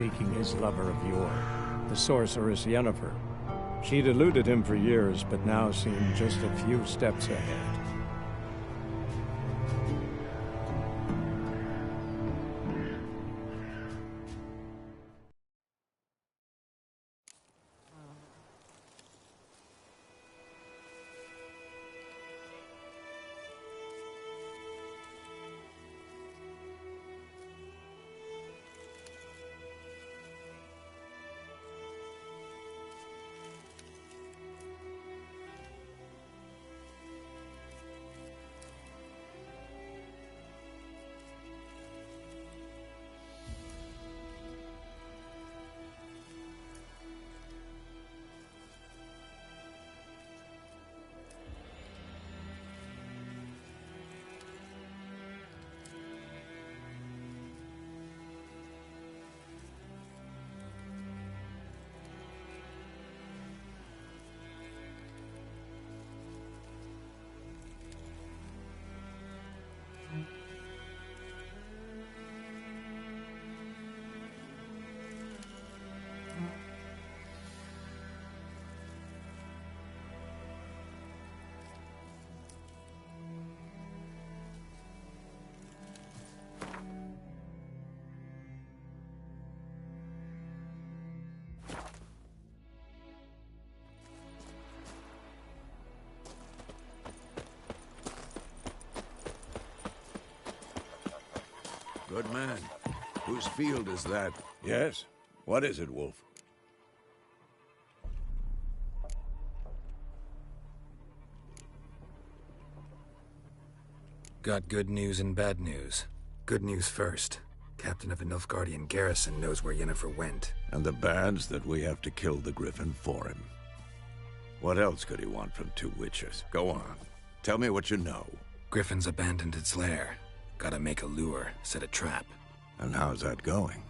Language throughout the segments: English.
seeking his lover of yore, the sorceress Yennefer. She'd eluded him for years, but now seemed just a few steps ahead. Good man. Whose field is that? Yes? What is it, Wolf? Got good news and bad news. Good news first. Captain of the Nilfgaardian garrison knows where Yennefer went. And the bad's that we have to kill the Griffin for him. What else could he want from two witches? Go on. Tell me what you know. Griffin's abandoned its lair. Gotta make a lure, set a trap. And how's that going?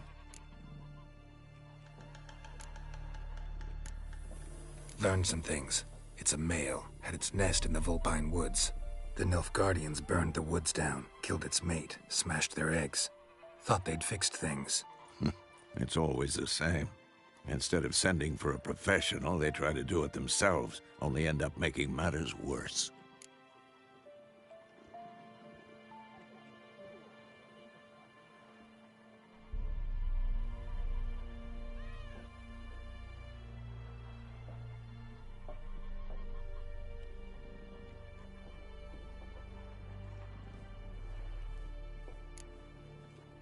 Learned some things. It's a male, had its nest in the Vulpine Woods. The Nilfgaardians burned the woods down, killed its mate, smashed their eggs. Thought they'd fixed things. It's always the same. Instead of sending for a professional, they try to do it themselves, only end up making matters worse.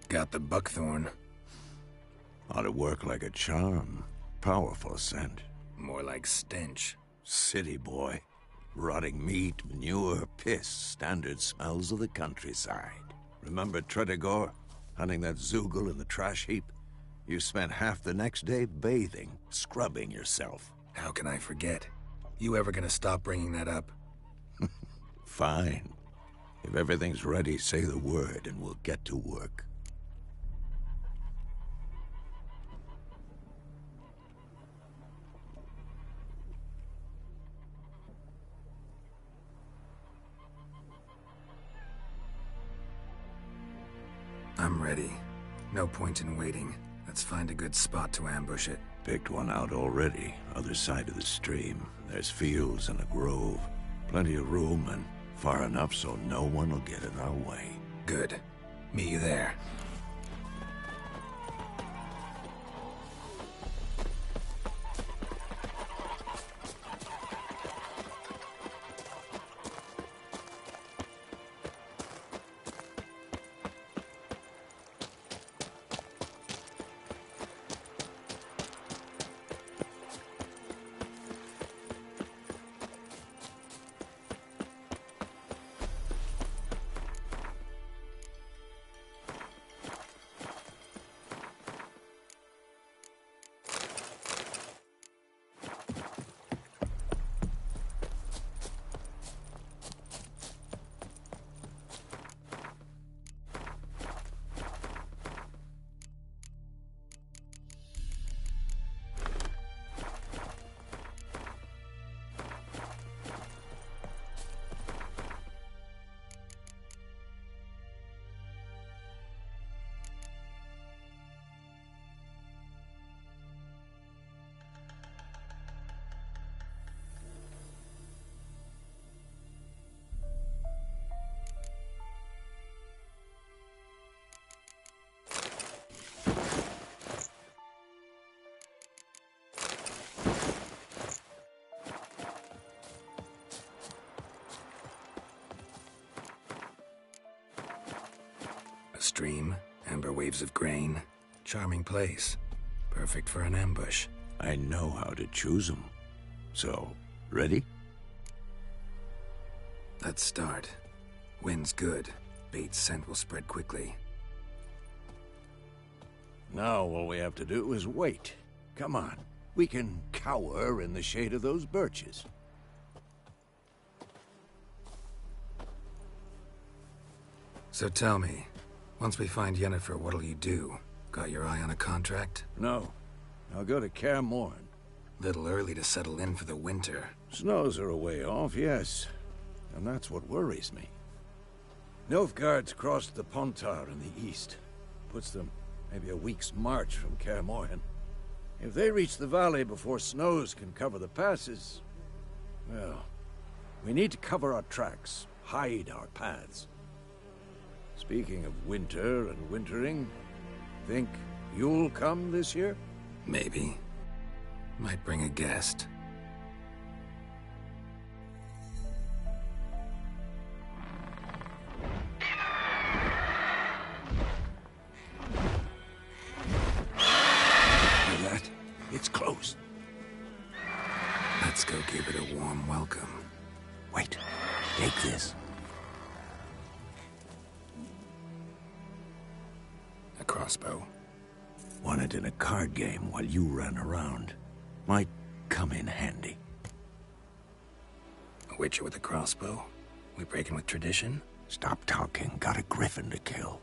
Got the buckthorn. Ought to work like a charm. Powerful scent. More like stench. City boy. Rotting meat, manure, piss. Standard smells of the countryside. Remember Tretogor? Hunting that Zoogle in the trash heap? You spent half the next day bathing, scrubbing yourself. How can I forget? You ever gonna stop bringing that up? Fine. If everything's ready, say the word and we'll get to work. I'm ready. No point in waiting. Let's find a good spot to ambush it. Picked one out already. Other side of the stream. There's fields and a grove. Plenty of room and far enough so no one will get in our way. Good. Meet you there. stream, amber waves of grain. Charming place. Perfect for an ambush. I know how to choose them. So, ready? Let's start. Wind's good. Bait's scent will spread quickly. Now all we have to do is wait. Come on. We can cower in the shade of those birches. So tell me, once we find Yennefer, what'll you do? Got your eye on a contract? No. I'll go to Kaer Morhen. Little early to settle in for the winter. Snows are a way off, yes. And that's what worries me. Nilfgaard's crossed the Pontar in the east. Puts them maybe a week's march from Kaer Morhen. If they reach the valley before snows can cover the passes, well, we need to cover our tracks, hide our paths. Speaking of winter and wintering, think you'll come this year? Maybe. Might bring a guest. Hear that? It's close. Let's go give it a warm welcome. Wait, take this. A crossbow. Won it in a card game while you ran around. Might come in handy. A witcher with a crossbow? We breaking with tradition? Stop talking. Got a griffin to kill.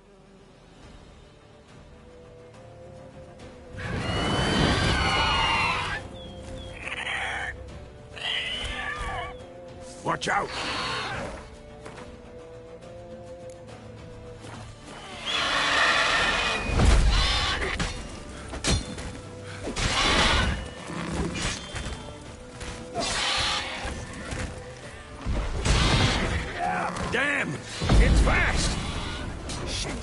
Watch out! Damn! It's fast! Shit.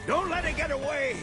Don't let it get away!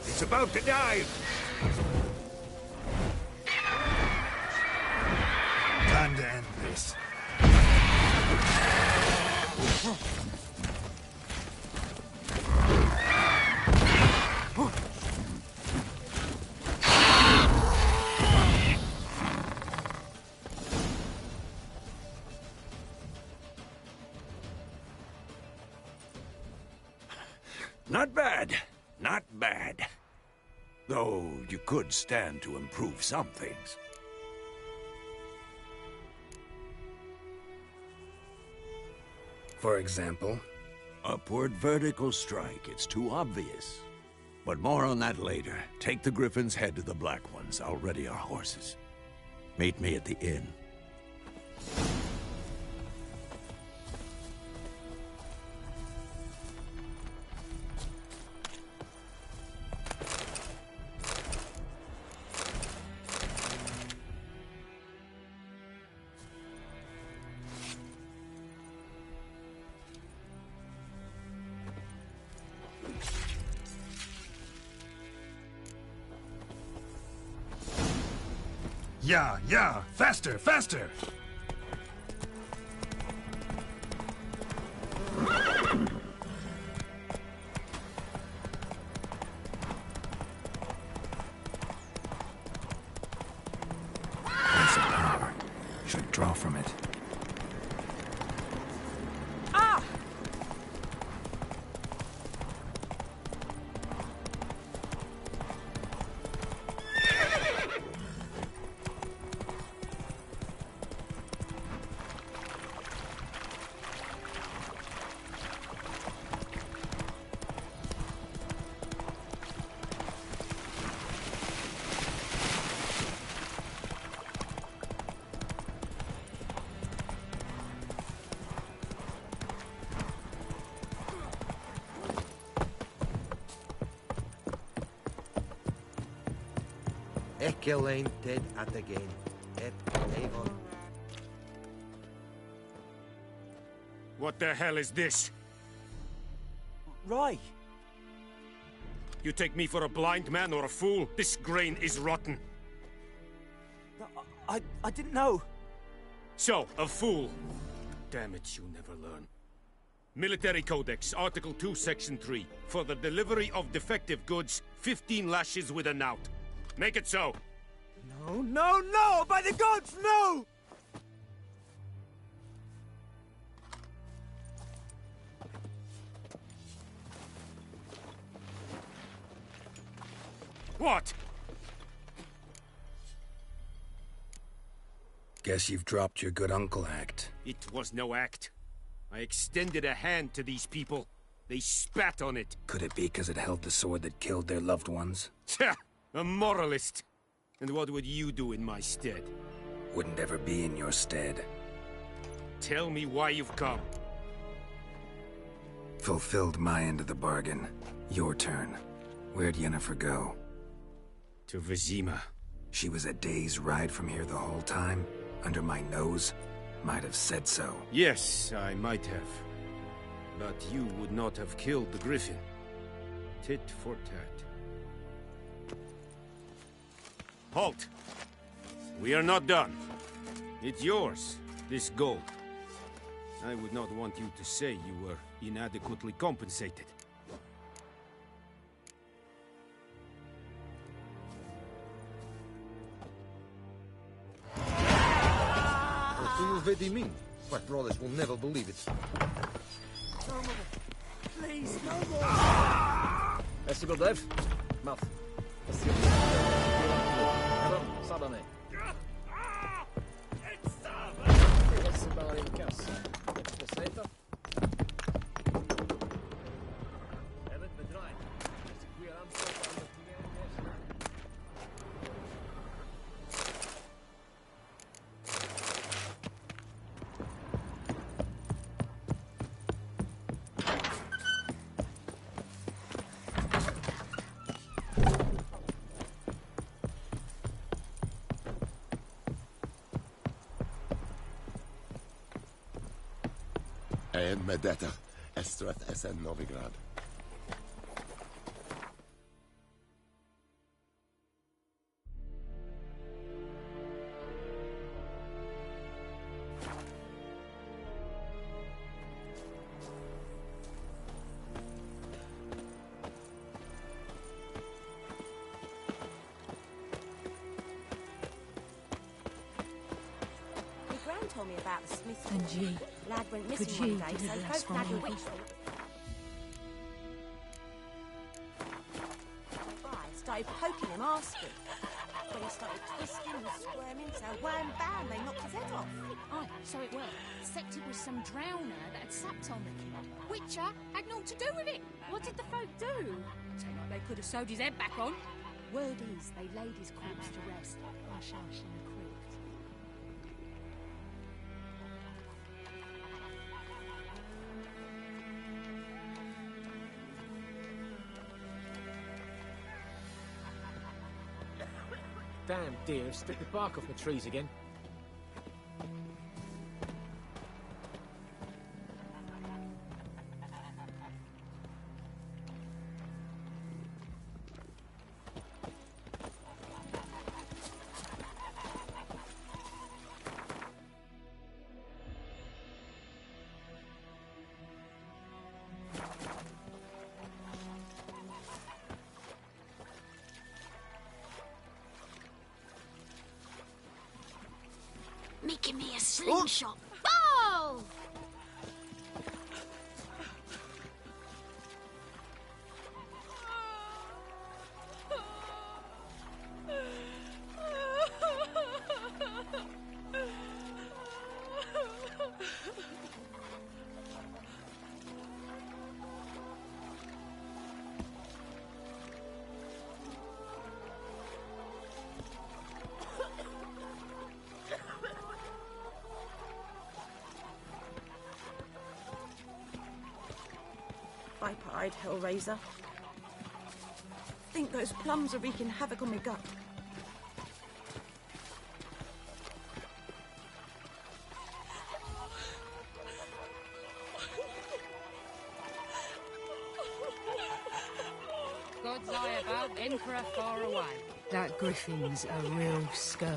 It's about to dive! Time to end this. Not bad. Not bad. Though you could stand to improve some things. For example? Upward vertical strike. It's too obvious. But more on that later. Take the Griffin's head to the Black Ones. I'll ready our horses. Meet me at the inn. Yeah, faster, faster! That's a power. Should draw from it. Killain Ted at again. Et Avon. What the hell is this? Rye! You take me for a blind man or a fool? This grain is rotten. I didn't know. So, a fool. Damn it, you never learn. Military Codex, Article 2, Section 3. For the delivery of defective goods, 15 lashes with a knout. Make it so. No, no, no! By the gods, no! What? Guess you've dropped your good uncle act. It was no act. I extended a hand to these people. They spat on it. Could it be because it held the sword that killed their loved ones? Tja, a moralist. And what would you do in my stead? Wouldn't ever be in your stead. Tell me why you've come. Fulfilled my end of the bargain. Your turn. Where'd Yennefer go? To Vizima. She was a day's ride from here the whole time? Under my nose? Might have said so. Yes, I might have. But you would not have killed the griffin. Tit for tat. Halt! We are not done. It's yours, this gold. I would not want you to say you were inadequately compensated. What do you really mean? My brothers will never believe it. No more. Please, no more! Est-ce que Godef? Mouth. Sadane. Esse bara in kassa. Eftersätta. Även bedräg. Exekvera ansvar för alla fungerande. En med detta, Estrat SN Novigrad. My gran told me about the Smith. And ye, Lad went could missing ye one day, so deliver us hope from Lad will evil? reach them. I started poking him, asking. When he started twisting and squirming, so wham bam, they knocked his head off. Aye, so it were. Except it was some drowner that had supped on the kid. Witcher had naught to do with it. What did the folk do? Seemed like they could have sewed his head back on. Word is, they laid his corpse to rest. Hush hush in the creek. Damn deer, stick the bark off my trees again. Making me a slingshot. Oh! Viper-eyed Hellraiser. Think those plums are wreaking havoc on my gut. above, Emperor far away. That griffin's a real scourge.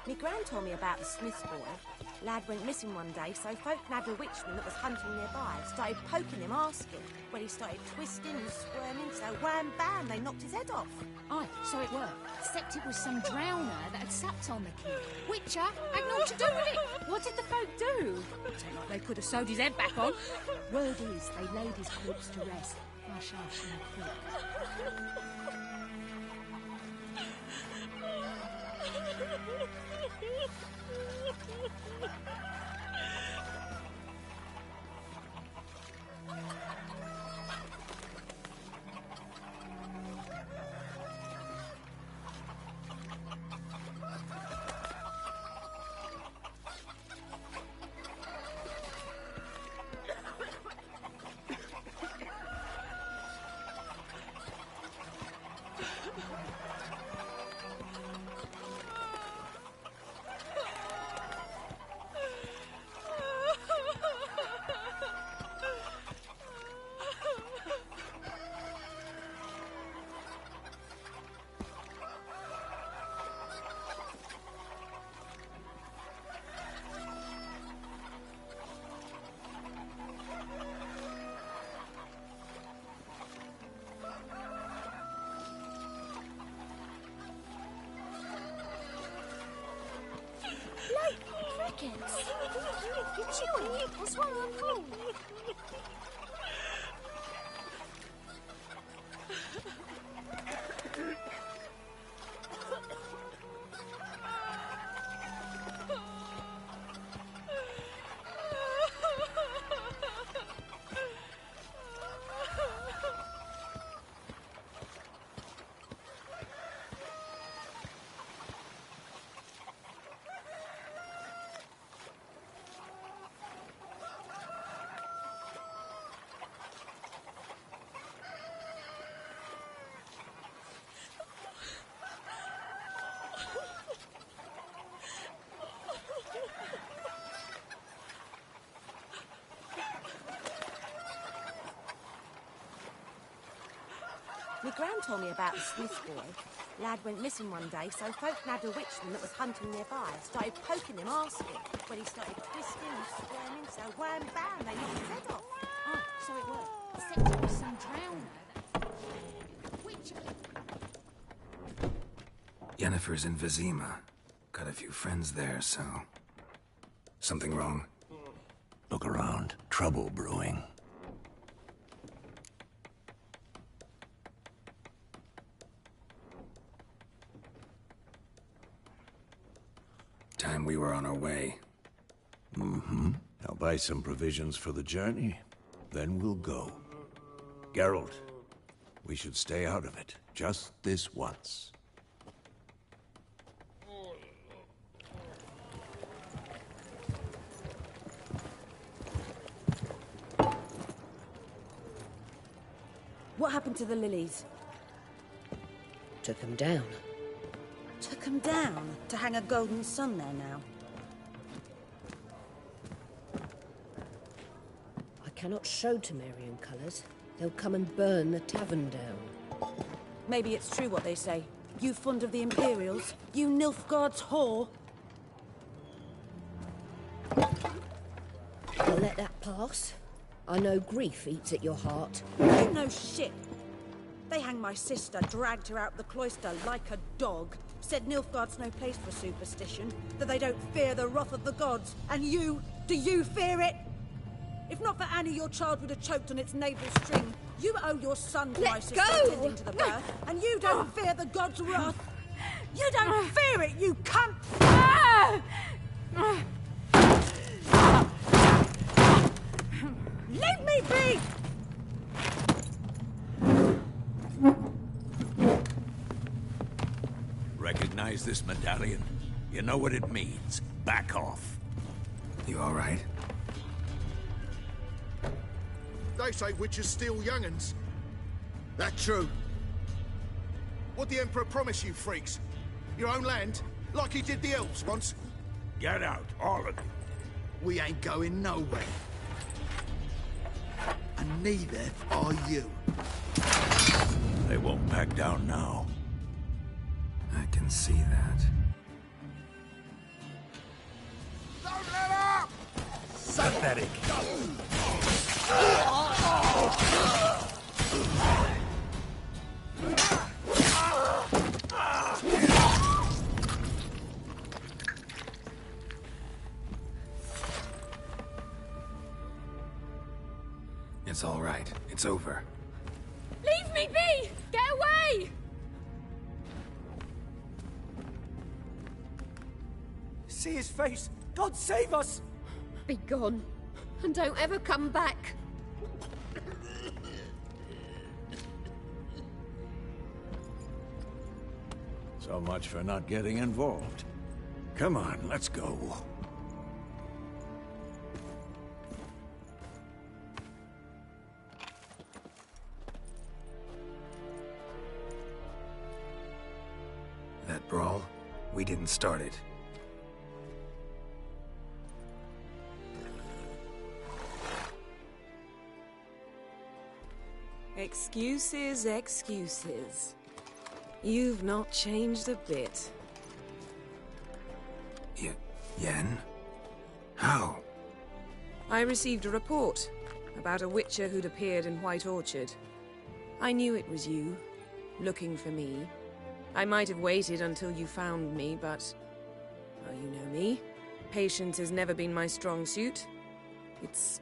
Me gran told me about the Smith's boy. Lad went missing one day, so folk nabbed a witchman that was hunting nearby. Started poking him, asking. When he started twisting and squirming, so wham bam, they knocked his head off. Aye, so it were. Except it was some drowner that had supped on the kid. Witcher had naught to do with it. What did the folk do? Seemed like they could have sewed his head back on. Word is, they laid his corpse to rest. Hush, hush, and quick. You're chewing. What's wrong with cool? My gran told me about the Smith's boy. Lad went missing one day, so folk nabbed a witchman that was hunting nearby. Started poking him, asking. When he started twisting and squirming, so wham bam, they knocked his head off. Oh, so it was. Except it was some drowner. Which... Yennefer's in Vizima. Got a few friends there, so... Something wrong? Look around. Trouble brewing. Time we were on our way. Mm-hmm. I'll buy some provisions for the journey. Then we'll go. Geralt, we should stay out of it. Just this once. What happened to the lilies? Took them down. Took them down to hang a golden sun there now. I cannot show Temerian colours. They'll come and burn the tavern down. Maybe it's true what they say. You fond of the Imperials? You Nilfgaard's whore? I'll let that pass. I know grief eats at your heart. You know shit. They hanged my sister, dragged her out the cloister like a dog. Said Nilfgaard's no place for superstition, that they don't fear the wrath of the gods. And you, do you fear it? If not for Annie, your child would have choked on its navel string. You owe your son to my sister attending to the birth, and you don't fear the gods' wrath. You don't fear it, you cunt! Leave me be! Recognize this medallion? You know what it means. Back off. You all right? They say witches steal young'uns. That true? What'd the Emperor promise you, freaks? Your own land? Like he did the elves once? Get out, all of you. We ain't going nowhere. And neither are you. They won't back down now. I can see that. Don't let up! Pathetic. It's all right. It's over. Leave me be! Get away! See his face! God save us! Be gone, and don't ever come back. So much for not getting involved. Come on, let's go. That brawl, we didn't start it. Excuses, excuses. You've not changed a bit. Yen? How? I received a report about a witcher who'd appeared in White Orchard. I knew it was you, looking for me. I might have waited until you found me, but... well, you know me. Patience has never been my strong suit. It's...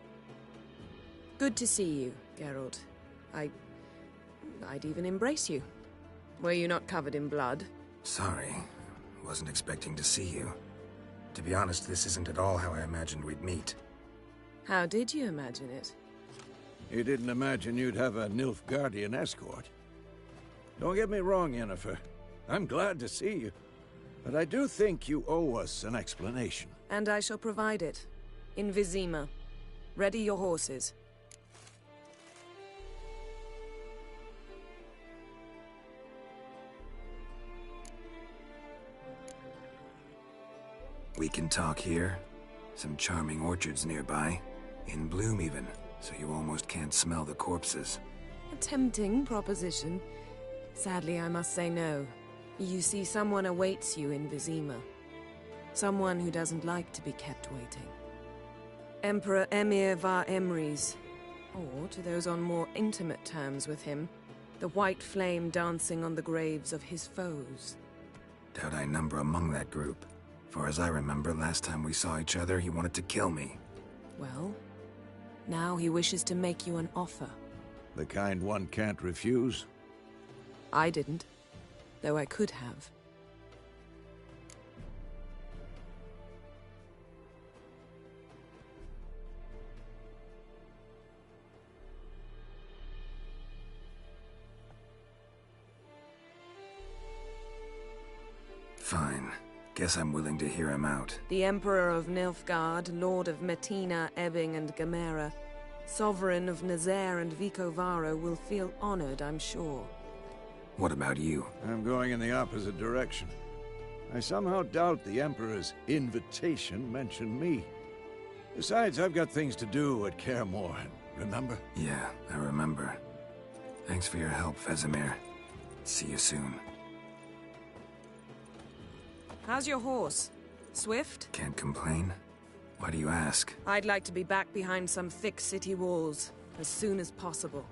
good to see you, Geralt. I'd even embrace you. Were you not covered in blood? Sorry. Wasn't expecting to see you. To be honest, this isn't at all how I imagined we'd meet. How did you imagine it? You didn't imagine you'd have a Nilfgaardian escort. Don't get me wrong, Yennefer. I'm glad to see you. But I do think you owe us an explanation. And I shall provide it. In Vizima. Ready your horses. We can talk here. Some charming orchards nearby. In bloom even, so you almost can't smell the corpses. A tempting proposition. Sadly, I must say no. You see, someone awaits you in Vizima. Someone who doesn't like to be kept waiting. Emperor Emir var Emrys. Or, to those on more intimate terms with him, the white flame dancing on the graves of his foes. Doubt I number among that group. Far as I remember, last time we saw each other, he wanted to kill me. Well, now he wishes to make you an offer. The kind one can't refuse? I didn't, though I could have. Fine. Guess I'm willing to hear him out. The Emperor of Nilfgaard, Lord of Metina, Ebbing and Gamera, Sovereign of Nazaire and Vicovaro will feel honored, I'm sure. What about you? I'm going in the opposite direction. I somehow doubt the Emperor's invitation mentioned me. Besides, I've got things to do at Kaer Morhen, remember? Yeah, I remember. Thanks for your help, Vesemir. See you soon. How's your horse? Swift? Can't complain. Why do you ask? I'd like to be back behind some thick city walls, as soon as possible.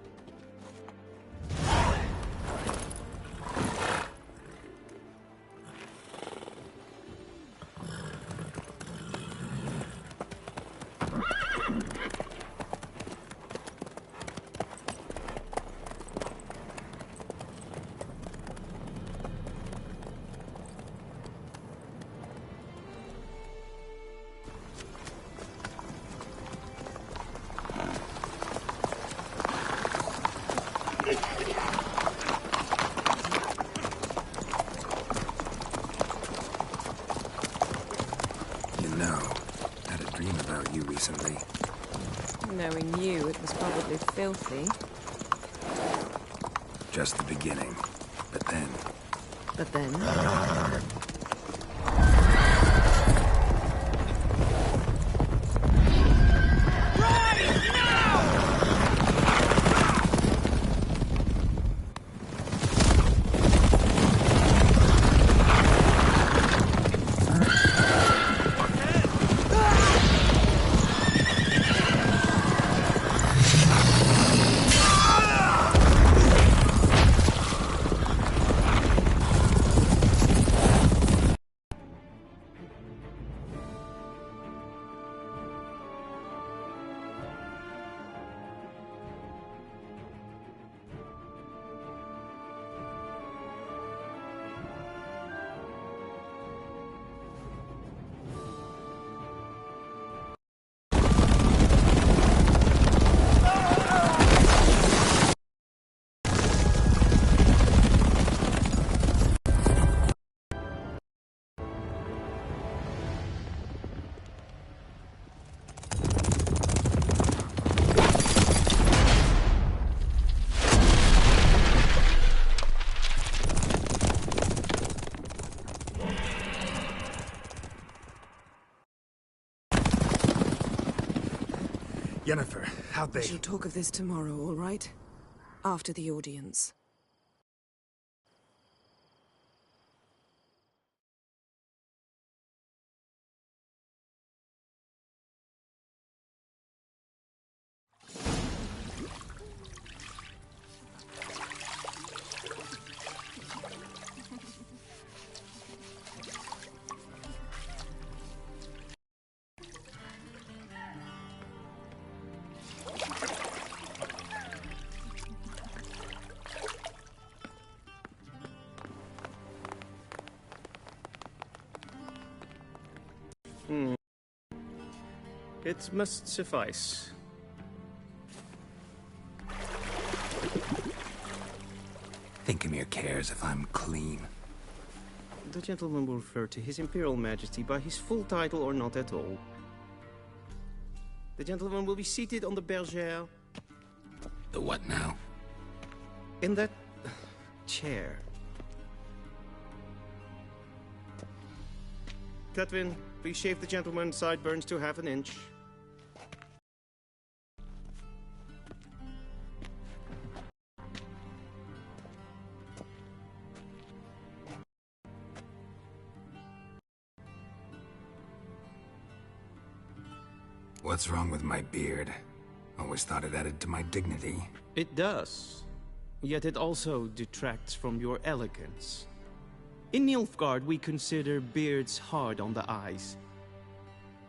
Recently. Knowing you, it was probably filthy. Just the beginning. But then, But then... Yennefer, how'd they... We shall talk of this tomorrow, all right? After the audience. It must suffice. Thinkamere cares if I'm clean. The gentleman will refer to His Imperial Majesty by his full title or not at all. The gentleman will be seated on the bergère. The what now? In that... chair. Cletwin, please shave the gentleman's sideburns to half an inch. What's wrong with my beard? Always thought it added to my dignity. It does. Yet it also detracts from your elegance. In Nilfgaard, we consider beards hard on the eyes.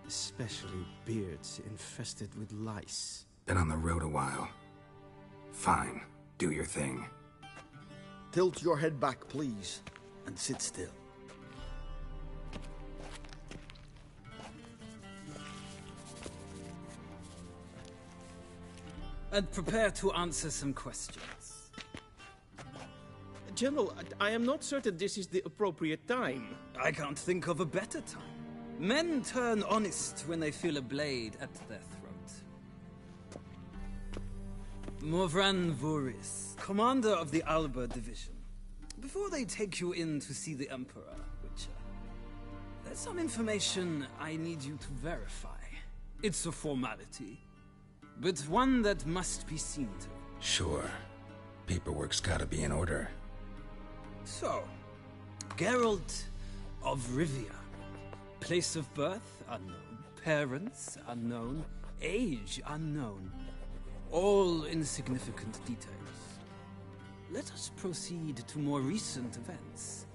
Especially beards infested with lice. Been on the road a while. Fine, do your thing. Tilt your head back, please, and sit still. And prepare to answer some questions. General, I am not certain this is the appropriate time. I can't think of a better time. Men turn honest when they feel a blade at their throat. Morvran Voris, commander of the Alba Division. Before they take you in to see the Emperor, Witcher, there's some information I need you to verify. It's a formality, but one that must be seen to. Sure. Paperwork's gotta be in order. So, Geralt of Rivia. Place of birth, unknown. Parents, unknown. Age, unknown. All insignificant details. Let us proceed to more recent events.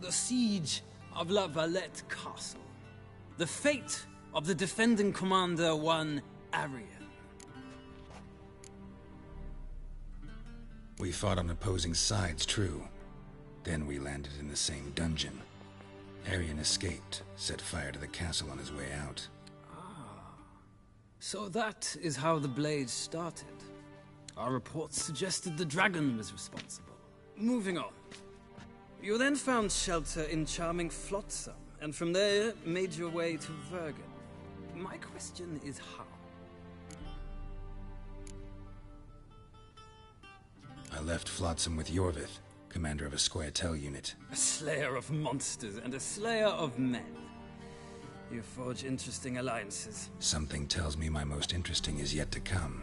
The siege of La Valette Castle. The fate of the defending commander, one Arian. We fought on opposing sides, true. Then we landed in the same dungeon. Arian escaped, set fire to the castle on his way out. So that is how the blade started. Our reports suggested the dragon was responsible. Moving on. You then found shelter in charming Flotsam, and from there made your way to Vergen. My question is how? I left Flotsam with Yorvith. commander of a Squaretel unit. A slayer of monsters and a slayer of men. You forge interesting alliances. Something tells me my most interesting is yet to come.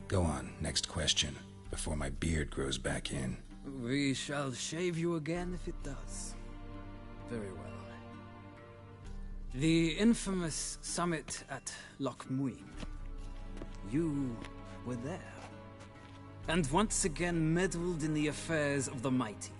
Go on, next question, before my beard grows back in. We shall shave you again if it does. Very well. The infamous summit at Loch Muin. You were there. And once again meddled in the affairs of the mighty.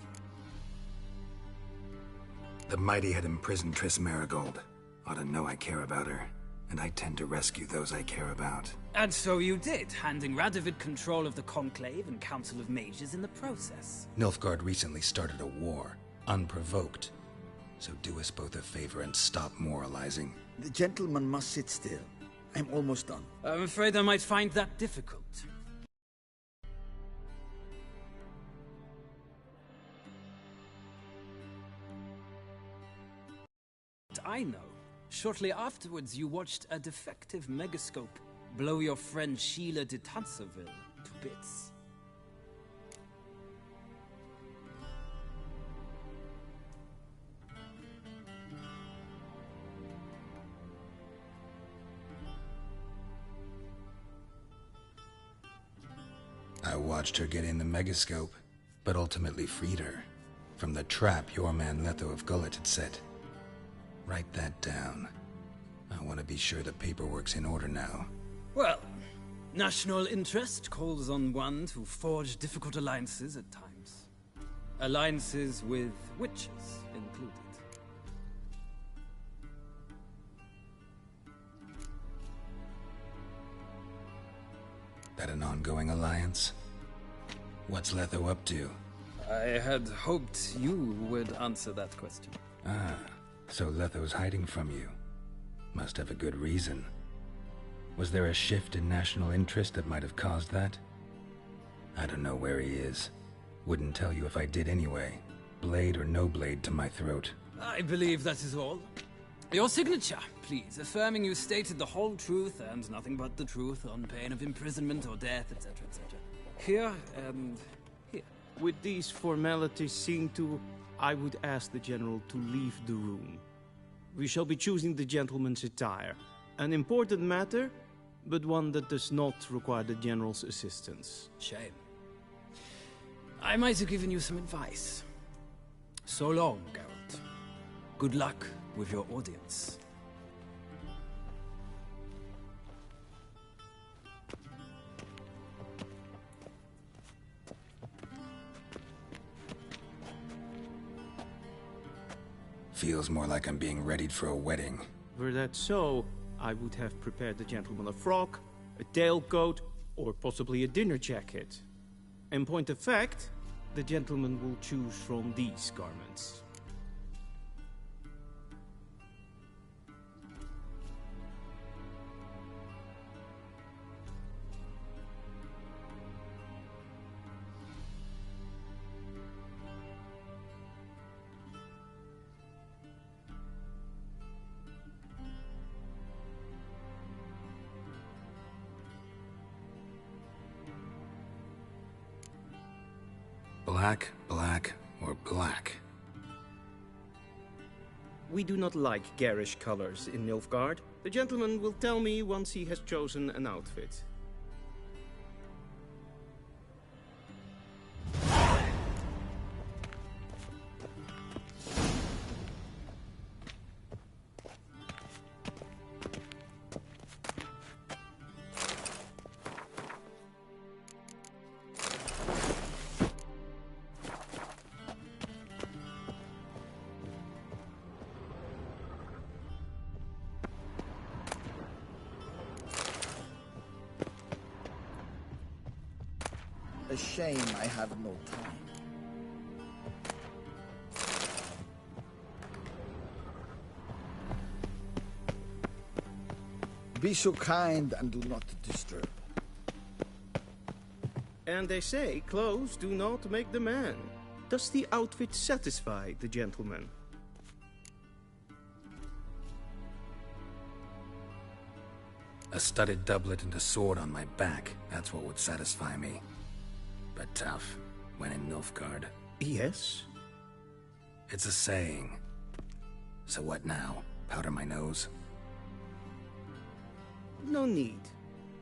The mighty had imprisoned Triss Marigold. Ought to know I care about her, and I tend to rescue those I care about. And so you did, handing Radovid control of the Conclave and Council of Mages in the process. Nilfgaard recently started a war, unprovoked. So do us both a favor and stop moralizing. The gentleman must sit still. I'm almost done. I'm afraid I might find that difficult. I know. Shortly afterwards, you watched a defective megascope blow your friend Sheila de Tanserville to bits. I watched her get in the megascope, but ultimately freed her from the trap your man Letho of Gullet had set. Write that down. I want to be sure the paperwork's in order now. Well, national interest calls on one to forge difficult alliances at times. Alliances with witches included. That an ongoing alliance? What's Letho up to? I had hoped you would answer that question. Ah, so Letho's hiding from you. Must have a good reason. Was there a shift in national interest that might have caused that? I don't know where he is. Wouldn't tell you if I did anyway. Blade or no blade to my throat. I believe that is all. Your signature, please, affirming you stated the whole truth and nothing but the truth on pain of imprisonment or death, etc., etc. Here and here. With these formalities seen to, I would ask the General to leave the room. We shall be choosing the gentleman's attire. An important matter, but one that does not require the General's assistance. Shame. I might have given you some advice. So long, Geralt. Good luck with your audience. Feels more like I'm being readied for a wedding. Were that so, I would have prepared the gentleman a frock, a tailcoat, or possibly a dinner jacket. In point of fact, the gentleman will choose from these garments. Black, black, or black? We do not like garish colors in Nilfgaard. The gentleman will tell me once he has chosen an outfit. A shame I have no time. Be so kind and do not disturb. And they say clothes do not make the man. Does the outfit satisfy the gentleman? A studded doublet and a sword on my back. That's what would satisfy me. But tough, when in Nilfgaard. Yes? It's a saying. So what now? Powder my nose? No need.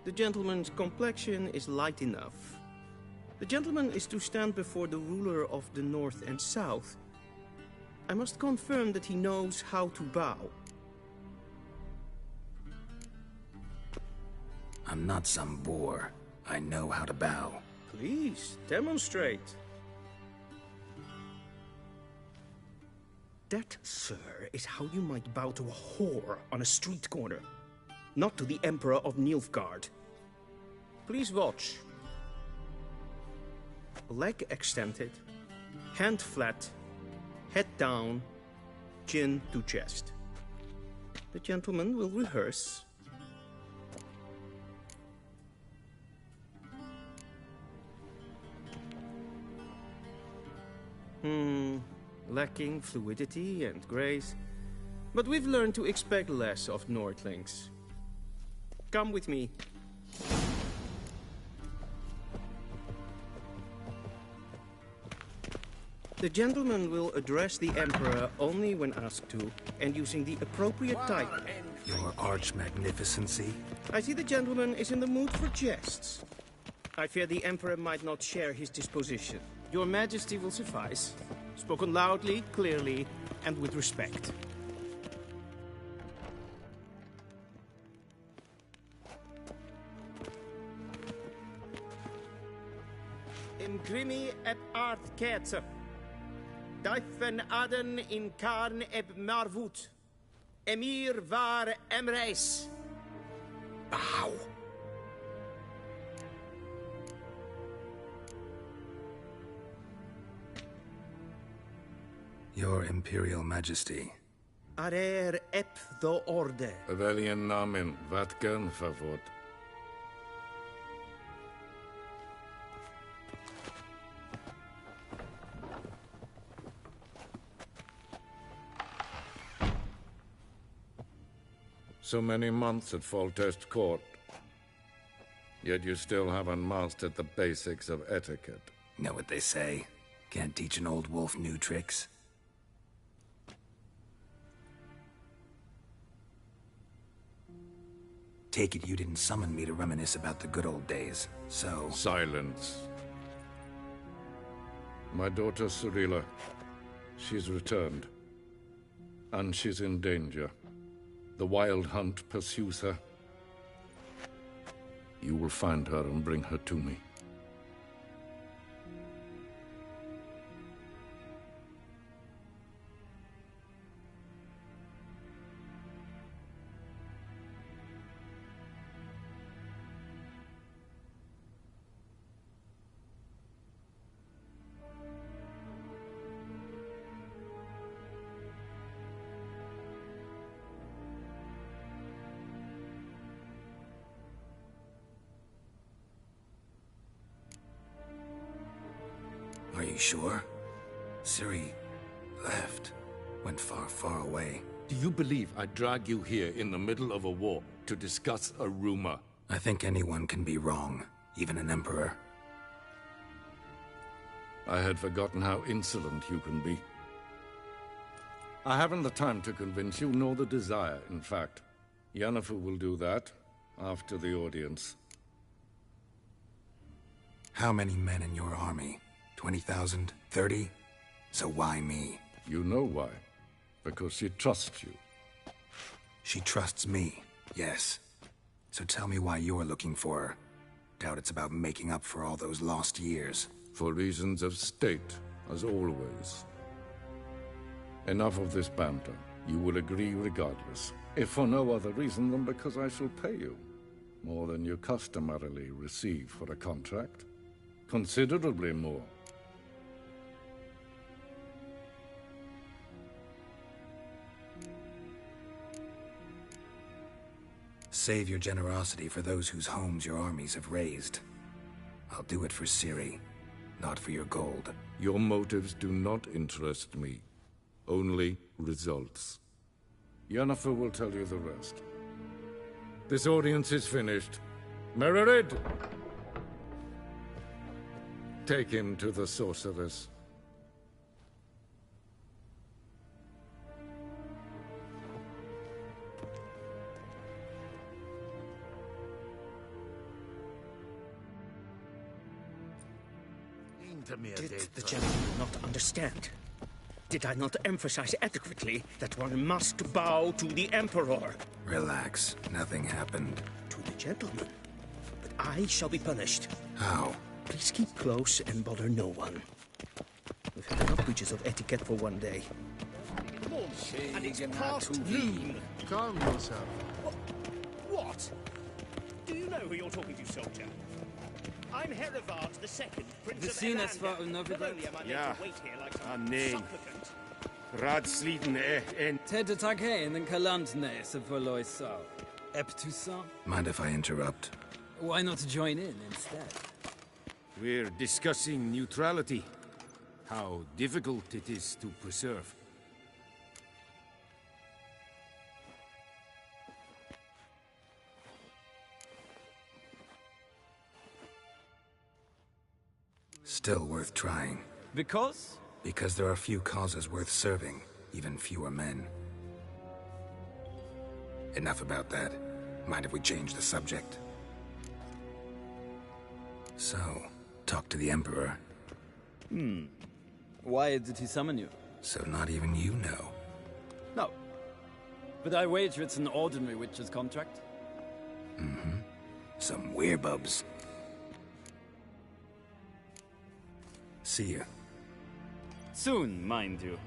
The gentleman's complexion is light enough. The gentleman is to stand before the ruler of the North and South. I must confirm that he knows how to bow. I'm not some boor. I know how to bow. Please, demonstrate. That, sir, is how you might bow to a whore on a street corner, not to the Emperor of Nilfgaard. Please watch. Leg extended, hand flat, head down, chin to chest. The gentleman will rehearse. Lacking fluidity and grace, but we've learned to expect less of Nordlings. Come with me. The gentleman will address the Emperor only when asked to, and using the appropriate title. Your arch-magnificency? I see the gentleman is in the mood for jests. I fear the Emperor might not share his disposition. Your Majesty will suffice. Spoken loudly, clearly, and with respect. Imgrimi eb art ketzer. Daifen aden in karn eb marvut. Emir var emreis. Bow. Your Imperial Majesty. Arer ep the orde. Welchen Namen? Wat gern favort? So many months at Foltest Court. Yet you still haven't mastered the basics of etiquette. Know what they say? Can't teach an old wolf new tricks. Take it you didn't summon me to reminisce about the good old days, so... Silence. My daughter Cyrilla, she's returned. And she's in danger. The Wild Hunt pursues her. You will find her and bring her to me. Are you sure? Ciri left. Went far, far away. Do you believe I drag you here in the middle of a war to discuss a rumor? I think anyone can be wrong, even an emperor. I had forgotten how insolent you can be. I haven't the time to convince you, nor the desire, in fact. Yennefer will do that after the audience. How many men in your army? 20,000? 30? So why me? You know why. Because she trusts you. She trusts me, yes. So tell me why you're looking for her. Doubt it's about making up for all those lost years. For reasons of state, as always. Enough of this banter. You will agree regardless. If for no other reason than because I shall pay you. More than you customarily receive for a contract. Considerably more. Save your generosity for those whose homes your armies have razed. I'll do it for Ciri, not for your gold. Your motives do not interest me. Only results. Yennefer will tell you the rest. This audience is finished. Mererid! Take him to the sorceress. Did the gentleman not understand? Did I not emphasize adequately that one must bow to the Emperor? Relax. Nothing happened. To the gentleman. But I shall be punished. How? Please keep close and bother no one. We've had enough breaches of etiquette for one day. And it's past noon. Calm yourself. What? Do you know who you're talking to, soldier? I'm Herivard II, Prince of Elander. Ja, nee. Raadsleden en... Ted tag heen en kalandne se verloisau. Eptusan? Mind if I interrupt? Why not join in instead? We're discussing neutrality. How difficult it is to preserve. Still worth trying. Because? Because there are few causes worth serving, even fewer men. Enough about that. Mind if we change the subject? So, talk to the Emperor. Why did he summon you? So not even you know. No. But I wager it's an ordinary witcher's contract. Mm-hmm. Some werebubs. See you. Soon, mind you.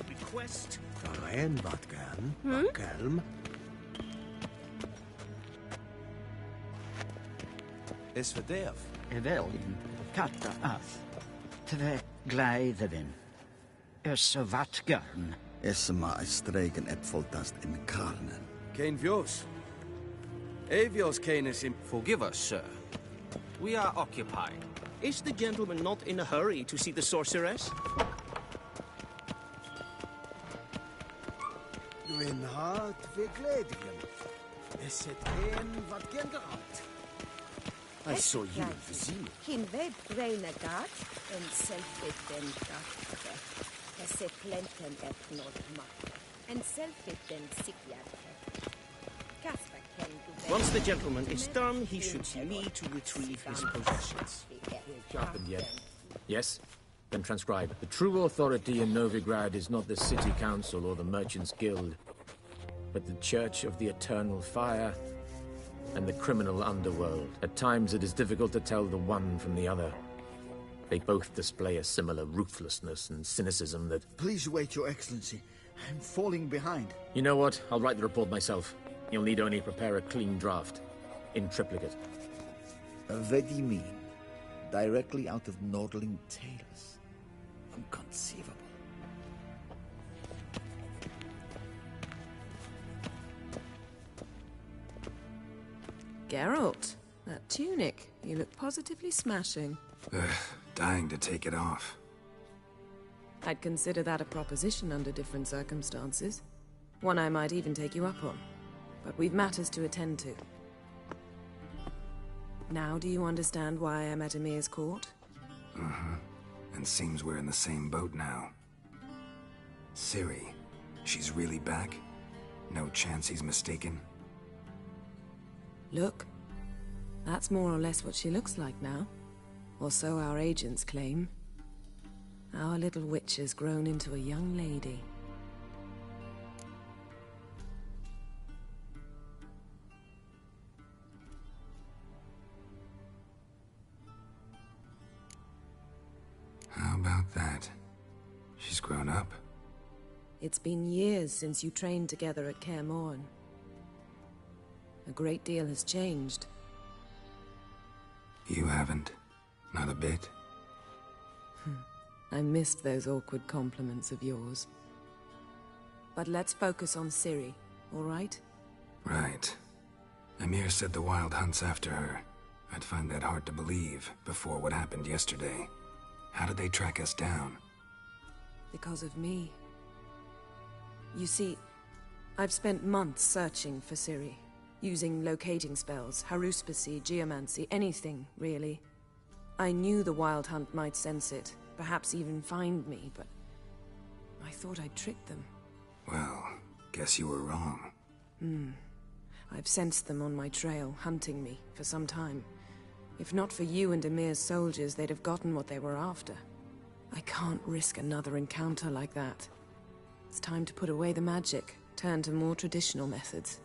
Request. Rein, wat gern. Kalm. Is verderf. Wel in katta ath. Tve gleideren. Så wat gern. Esma is streken et voltast in karnen. Geen vios. Avios canis in... Forgive us, sir. We are occupied. Is the gentleman not in a hurry to see the sorceress? Gwyn hart fi gledigen. Is het een wat genderalt? I saw you zien. Hin web breine gat en selfit den gat. Se plenten et not mat. En selfit den sikjat. Once the gentleman is done, he should see me to retrieve his possessions. Sharpened yet? Yes? Then transcribe. The true authority in Novigrad is not the city council or the merchants' guild, but the Church of the Eternal Fire and the criminal underworld. At times it is difficult to tell the one from the other. They both display a similar ruthlessness and cynicism that... Please wait, Your Excellency. I'm falling behind. You know what? I'll write the report myself. You'll need only prepare a clean draft. In triplicate. Vedi mean. Directly out of Nordling tales. Inconceivable. Geralt, that tunic. You look positively smashing. Dying to take it off. I'd consider that a proposition under different circumstances. One I might even take you up on. But we've matters to attend to. Now do you understand why I'm at Emir's court? Mm-hmm. And seems we're in the same boat now. Ciri, she's really back? No chance he's mistaken? Look. That's more or less what she looks like now. Or so our agents claim. Our little witch has grown into a young lady. How about that? She's grown up. It's been years since you trained together at Kaer Morhen. A great deal has changed. You haven't. Not a bit. I missed those awkward compliments of yours. But let's focus on Ciri, all right? Right. Emir said the Wild Hunt's after her. I'd find that hard to believe before what happened yesterday. How did they track us down? Because of me. You see, I've spent months searching for Ciri, using locating spells, haruspicy, geomancy, anything, really. I knew the Wild Hunt might sense it, perhaps even find me, but I thought I'd tricked them. Well, guess you were wrong. I've sensed them on my trail, hunting me, for some time. If not for you and Emir's soldiers, they'd have gotten what they were after. I can't risk another encounter like that. It's time to put away the magic, turn to more traditional methods.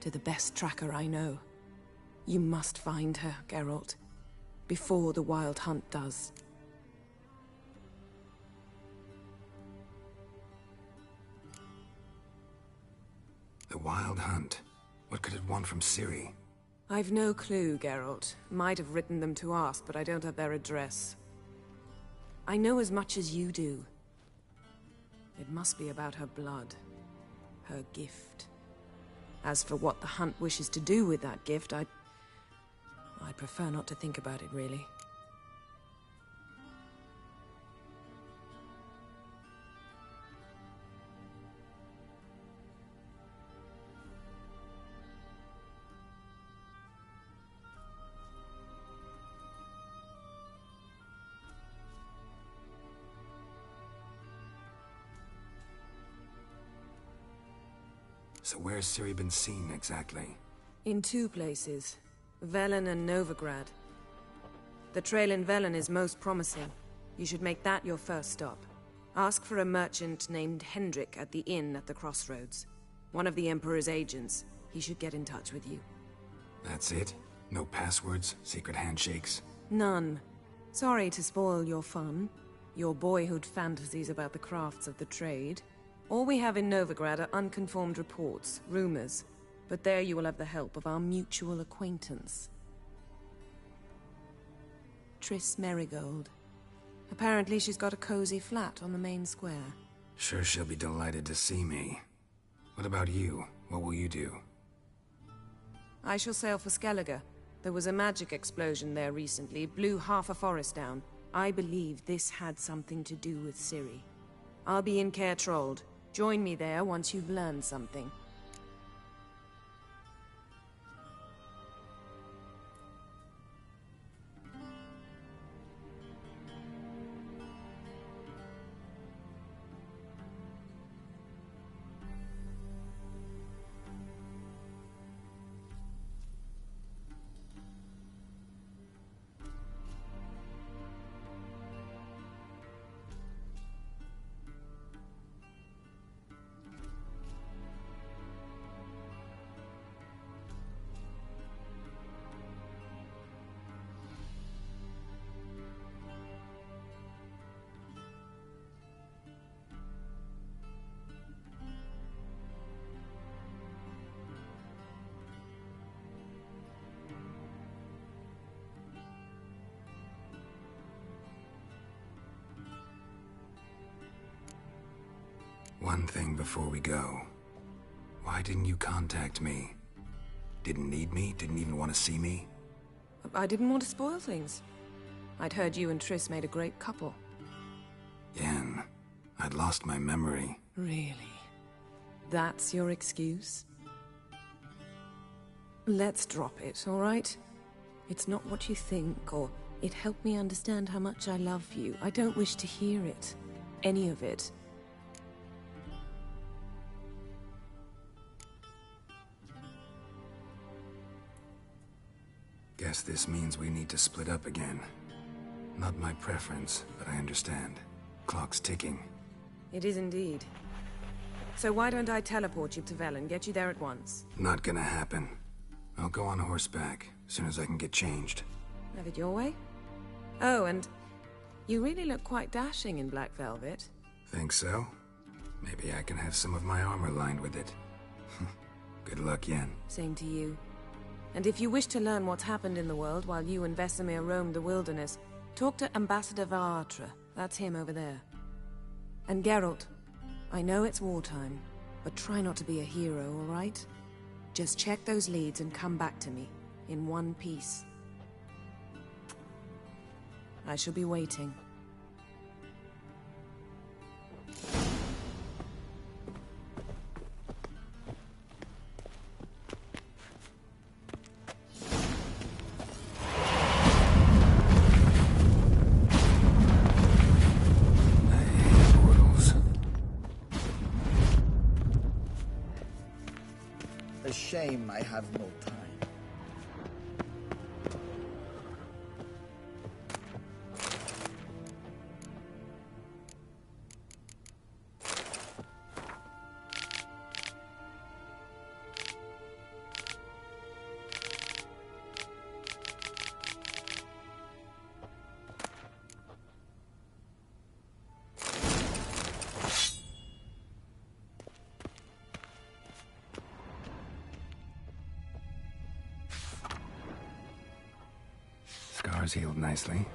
To the best tracker I know. You must find her, Geralt, before the Wild Hunt does. The Wild Hunt? What could it want from Ciri? I've no clue, Geralt. Might have written them to ask, but I don't have their address. I know as much as you do. It must be about her blood. Her gift. As for what the Hunt wishes to do with that gift, I'd prefer not to think about it, really. So where's Ciri been seen, exactly? In 2 places. Velen and Novigrad. The trail in Velen is most promising. You should make that your first stop. Ask for a merchant named Hendrik at the inn at the crossroads. One of the Emperor's agents. He should get in touch with you. That's it? No passwords? Secret handshakes? None. Sorry to spoil your fun. Your boyhood fantasies about the crafts of the trade. All we have in Novigrad are unconfirmed reports, rumors. But there you will have the help of our mutual acquaintance. Triss Merigold. Apparently she's got a cozy flat on the main square. Sure she'll be delighted to see me. What about you? What will you do? I shall sail for Skellige. There was a magic explosion there recently, blew half a forest down. I believe this had something to do with Ciri. I'll be in Caer Trolde. Join me there once you've learned something. One thing before we go. Why didn't you contact me? Didn't need me? Didn't even want to see me? I didn't want to spoil things. I'd heard you and Triss made a great couple. Yen, I'd lost my memory. Really? That's your excuse? Let's drop it, all right? It's not what you think, or it helped me understand how much I love you. I don't wish to hear it. Any of it. Guess this means we need to split up again. Not my preference, but I understand. Clock's ticking. It is indeed. So why don't I teleport you to Velen, get you there at once? Not gonna happen. I'll go on horseback, as soon as I can get changed. Have it your way? Oh, and you really look quite dashing in black velvet. Think so? Maybe I can have some of my armor lined with it. Good luck, Yen. Same to you. And if you wish to learn what's happened in the world while you and Vesemir roamed the wilderness, talk to Ambassador Varatra. That's him over there. And Geralt, I know it's wartime, but try not to be a hero, all right? Just check those leads and come back to me, in one piece. I shall be waiting. A shame I have no time. wounds healed nicely.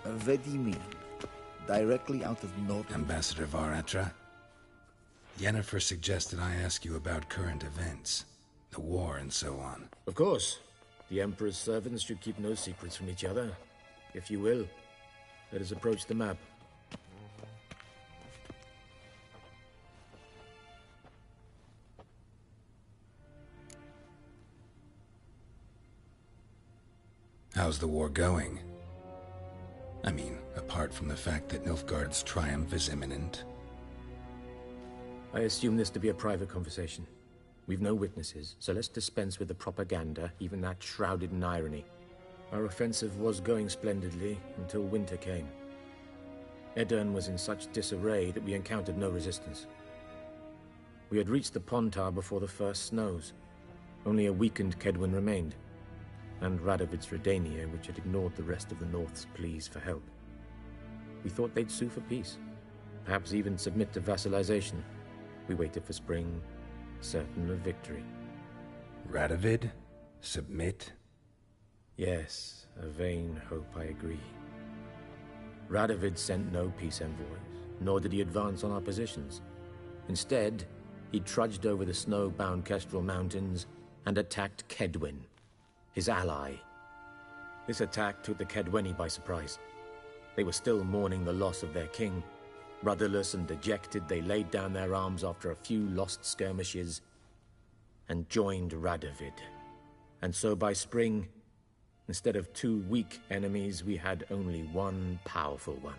Vedimin, directly out of North. Ambassador Varatra, Yennefer suggested I ask you about current events, the war and so on. Of course. The Emperor's servants should keep no secrets from each other. If you will, let us approach the map. How's the war going? I mean, apart from the fact that Nilfgaard's triumph is imminent. I assume this to be a private conversation. We've no witnesses, so let's dispense with the propaganda, even that shrouded in irony. Our offensive was going splendidly until winter came. Edirn was in such disarray that we encountered no resistance. We had reached the Pontar before the first snows. Only a weakened Kedwen remained, and Radovid's Redania, which had ignored the rest of the North's pleas for help. We thought they'd sue for peace, perhaps even submit to vassalization. We waited for spring, certain of victory. Radovid? Submit? Yes, a vain hope, I agree. Radovid sent no peace envoys, nor did he advance on our positions. Instead, he trudged over the snow-bound Kestrel Mountains and attacked Kedwen, his ally. This attack took the Kedweni by surprise. They were still mourning the loss of their king. Rudderless and dejected, they laid down their arms after a few lost skirmishes and joined Radovid. And so by spring, instead of two weak enemies, we had only one powerful one.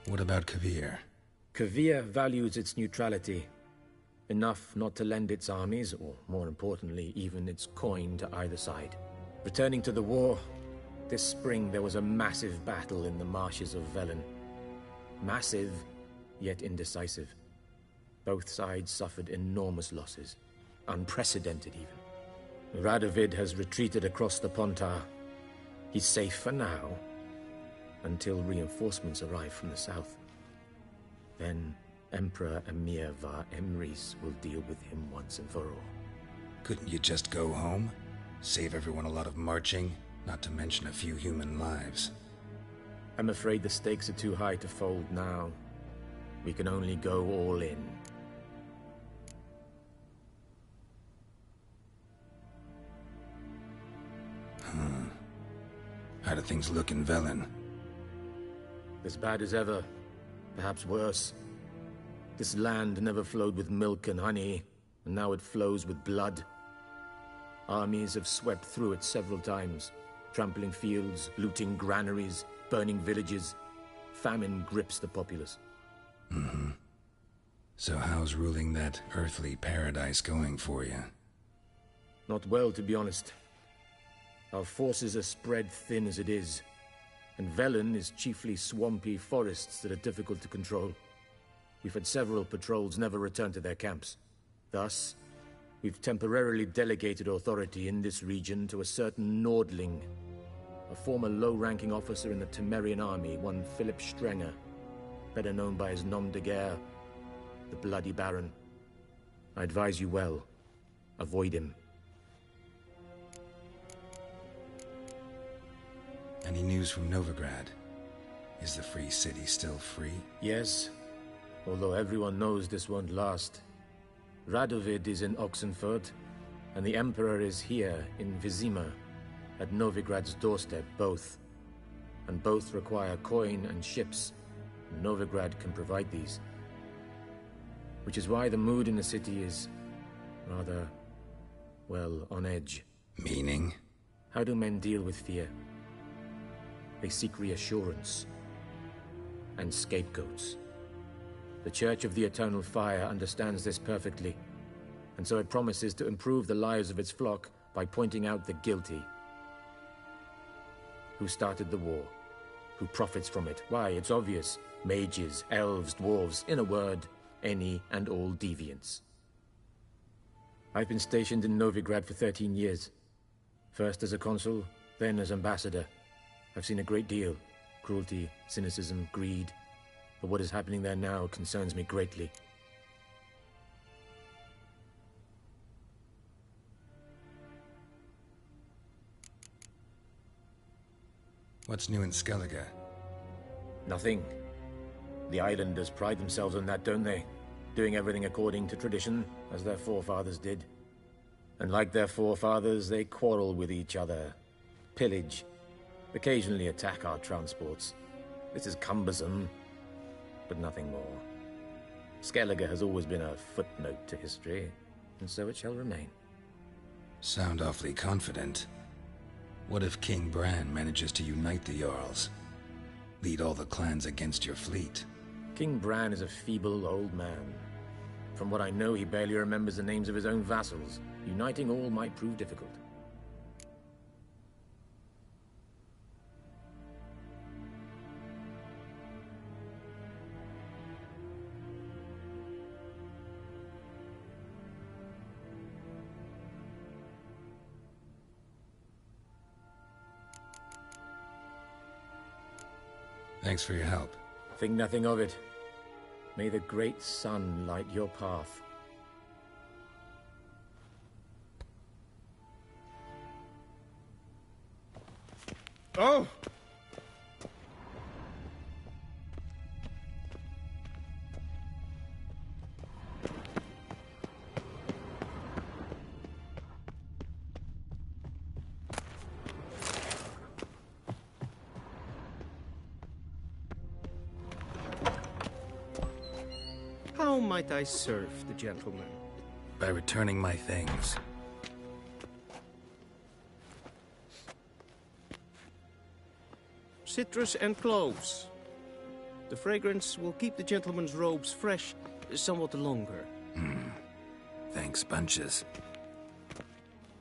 What about Kavir? Kavir values its neutrality, enough not to lend its armies, or more importantly, even its coin to either side. Returning to the war, this spring there was a massive battle in the marshes of Velen. Massive, yet indecisive. Both sides suffered enormous losses, unprecedented even. Radovid has retreated across the Pontar. He's safe for now, until reinforcements arrive from the south. Then Emperor Emir var Emrys will deal with him once and for all. Couldn't you just go home? Save everyone a lot of marching, not to mention a few human lives. I'm afraid the stakes are too high to fold now. We can only go all in. How do things look in Velen? As bad as ever, perhaps worse. This land never flowed with milk and honey, and now it flows with blood. Armies have swept through it several times, trampling fields, looting granaries, burning villages. Famine grips the populace. So how's ruling that earthly paradise going for you? Not well, to be honest. Our forces are spread thin as it is, and Velen is chiefly swampy forests that are difficult to control. We've had several patrols never return to their camps. Thus, we've temporarily delegated authority in this region to a certain Nordling, a former low-ranking officer in the Temerian army, one Philip Strenger, better known by his nom de guerre, the Bloody Baron. I advise you well. Avoid him. Any news from Novigrad? Is the free city still free? Yes, although everyone knows this won't last. Radovid is in Oxenfurt, and the Emperor is here in Vizima, at Novigrad's doorstep, both. And both require coin and ships. Novigrad can provide these. Which is why the mood in the city is rather, well, on edge. Meaning? How do men deal with fear? They seek reassurance and scapegoats. The Church of the Eternal Fire understands this perfectly, and so it promises to improve the lives of its flock by pointing out the guilty. Who started the war? Who profits from it? Why, it's obvious. Mages, elves, dwarves, in a word, any and all deviants. I've been stationed in Novigrad for 13 years. First as a consul, then as ambassador. I've seen a great deal. Cruelty, cynicism, greed. But what is happening there now concerns me greatly. What's new in Skellige? Nothing. The islanders pride themselves on that, don't they? Doing everything according to tradition, as their forefathers did. And like their forefathers, they quarrel with each other, pillage, occasionally attack our transports. This is cumbersome, but nothing more. Skellige has always been a footnote to history, and so it shall remain. Sound awfully confident. What if King Bran manages to unite the Jarls? Lead all the clans against your fleet? King Bran is a feeble old man. From what I know, he barely remembers the names of his own vassals. Uniting all might prove difficult. Thanks for your help. Think nothing of it. May the great sun light your path. Oh! How might I serve the gentleman? By returning my things. Citrus and cloves. The fragrance will keep the gentleman's robes fresh somewhat longer. Thanks, bunches.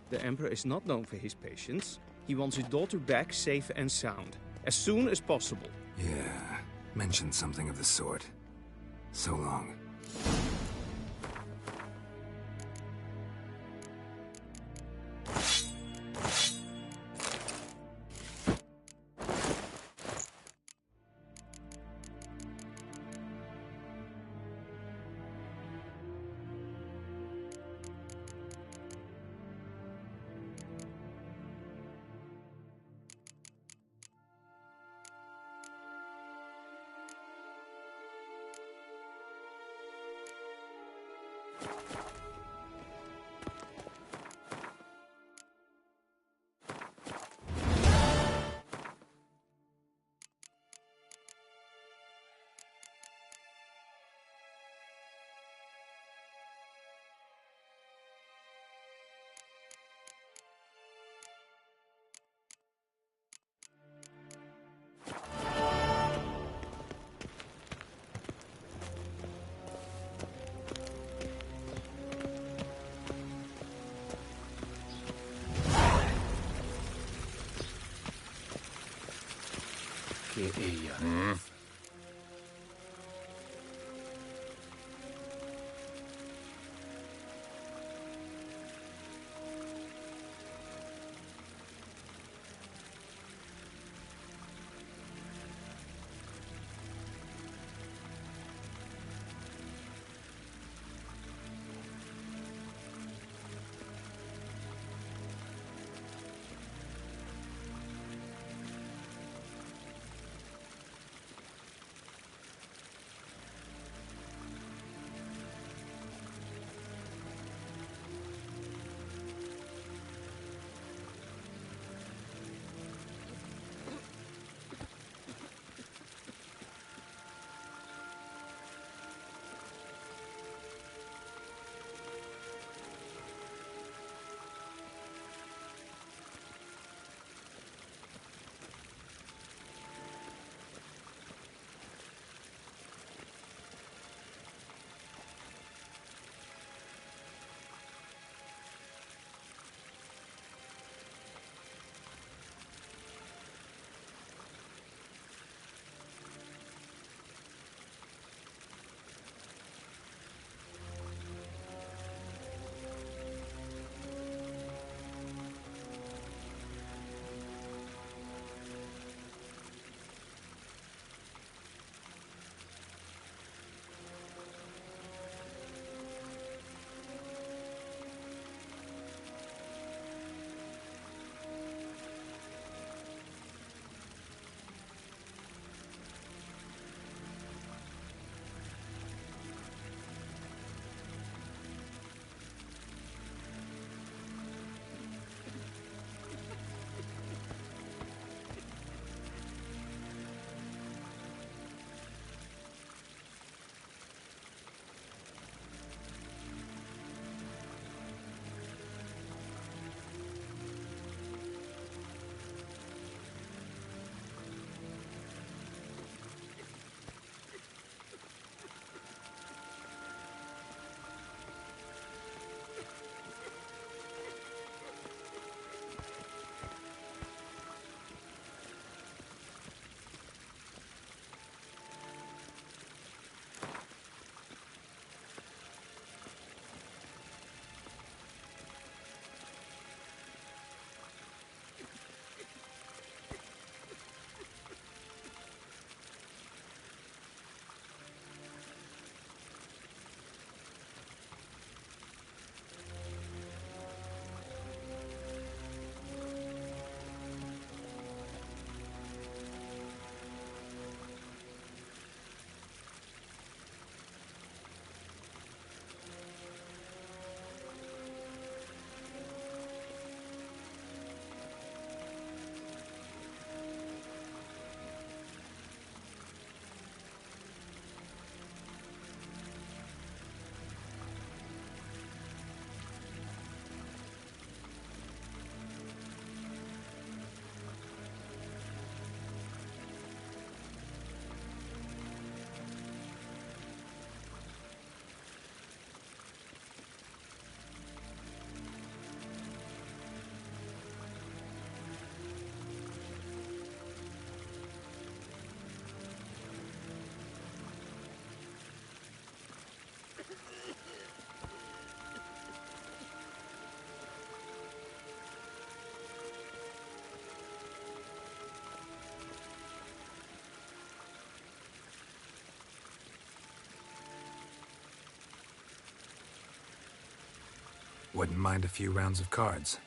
The Emperor is not known for his patience. He wants his daughter back safe and sound, as soon as possible. Yeah, mentioned something of the sort. So long. Wouldn't mind a few rounds of cards.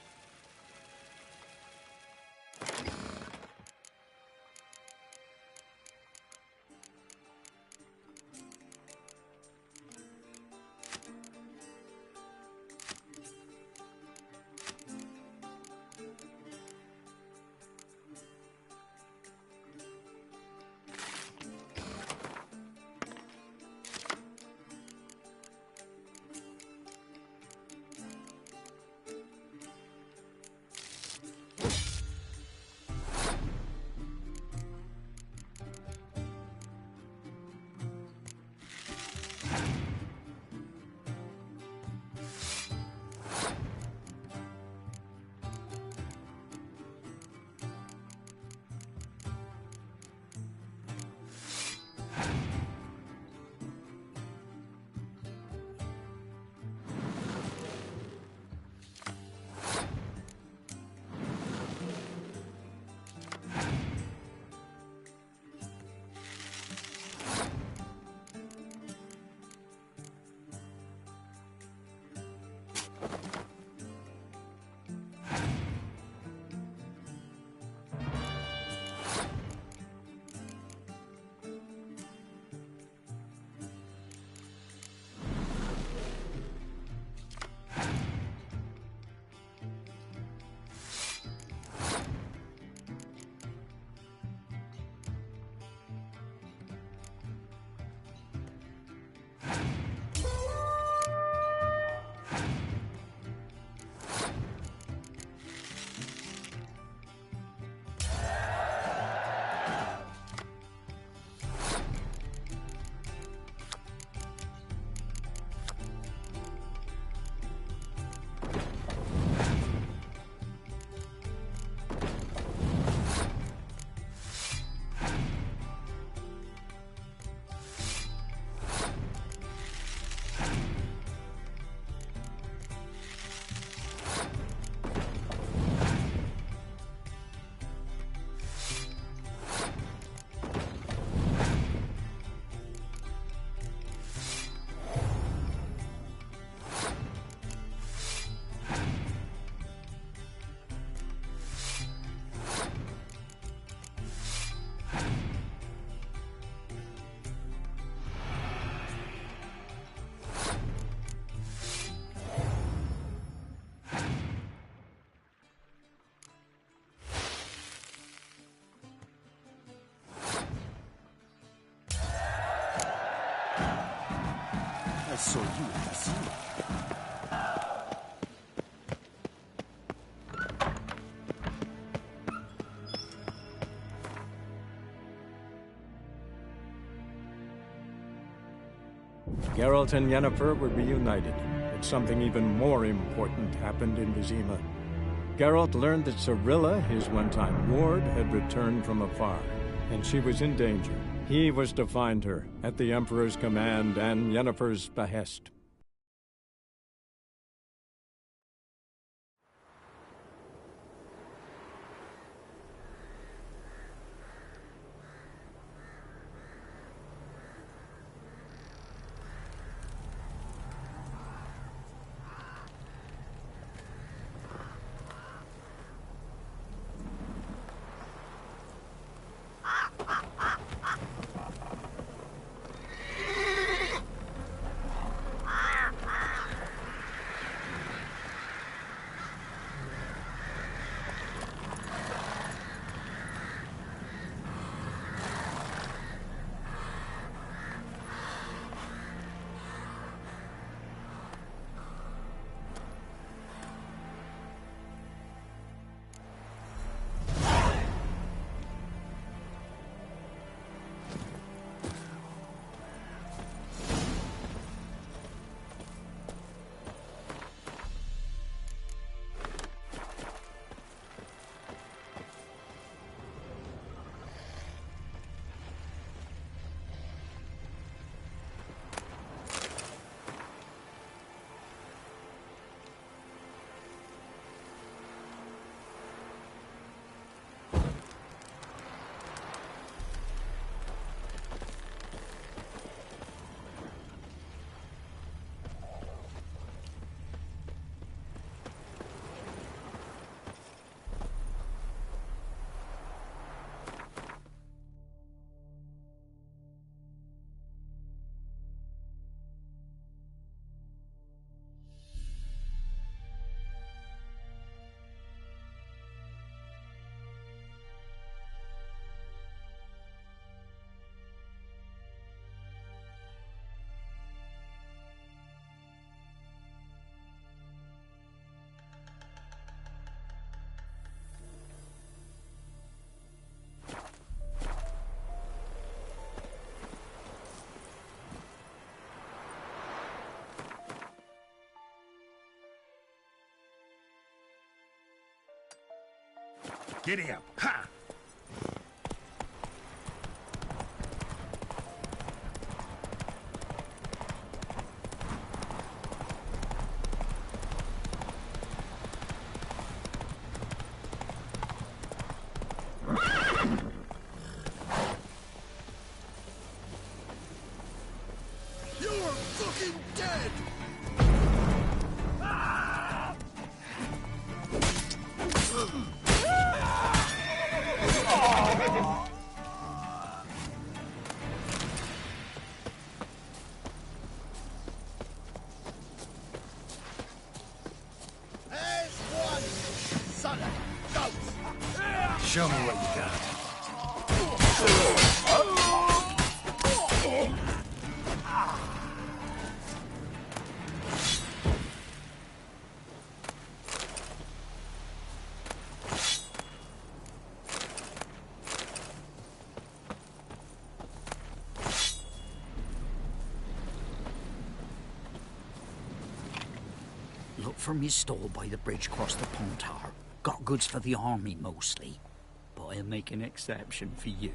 saw you in the sea. Geralt and Yennefer were reunited, but something even more important happened in Vizima. Geralt learned that Cirilla, his one-time ward, had returned from afar, and she was in danger. He was to find her, at the Emperor's command and Yennefer's behest. Giddy up. Ha! You're fucking dead! There's one, son of a goat! Show me what you got. Look for me stall by the bridge across the Pontar. Got goods for the army mostly, but I'll make an exception for you.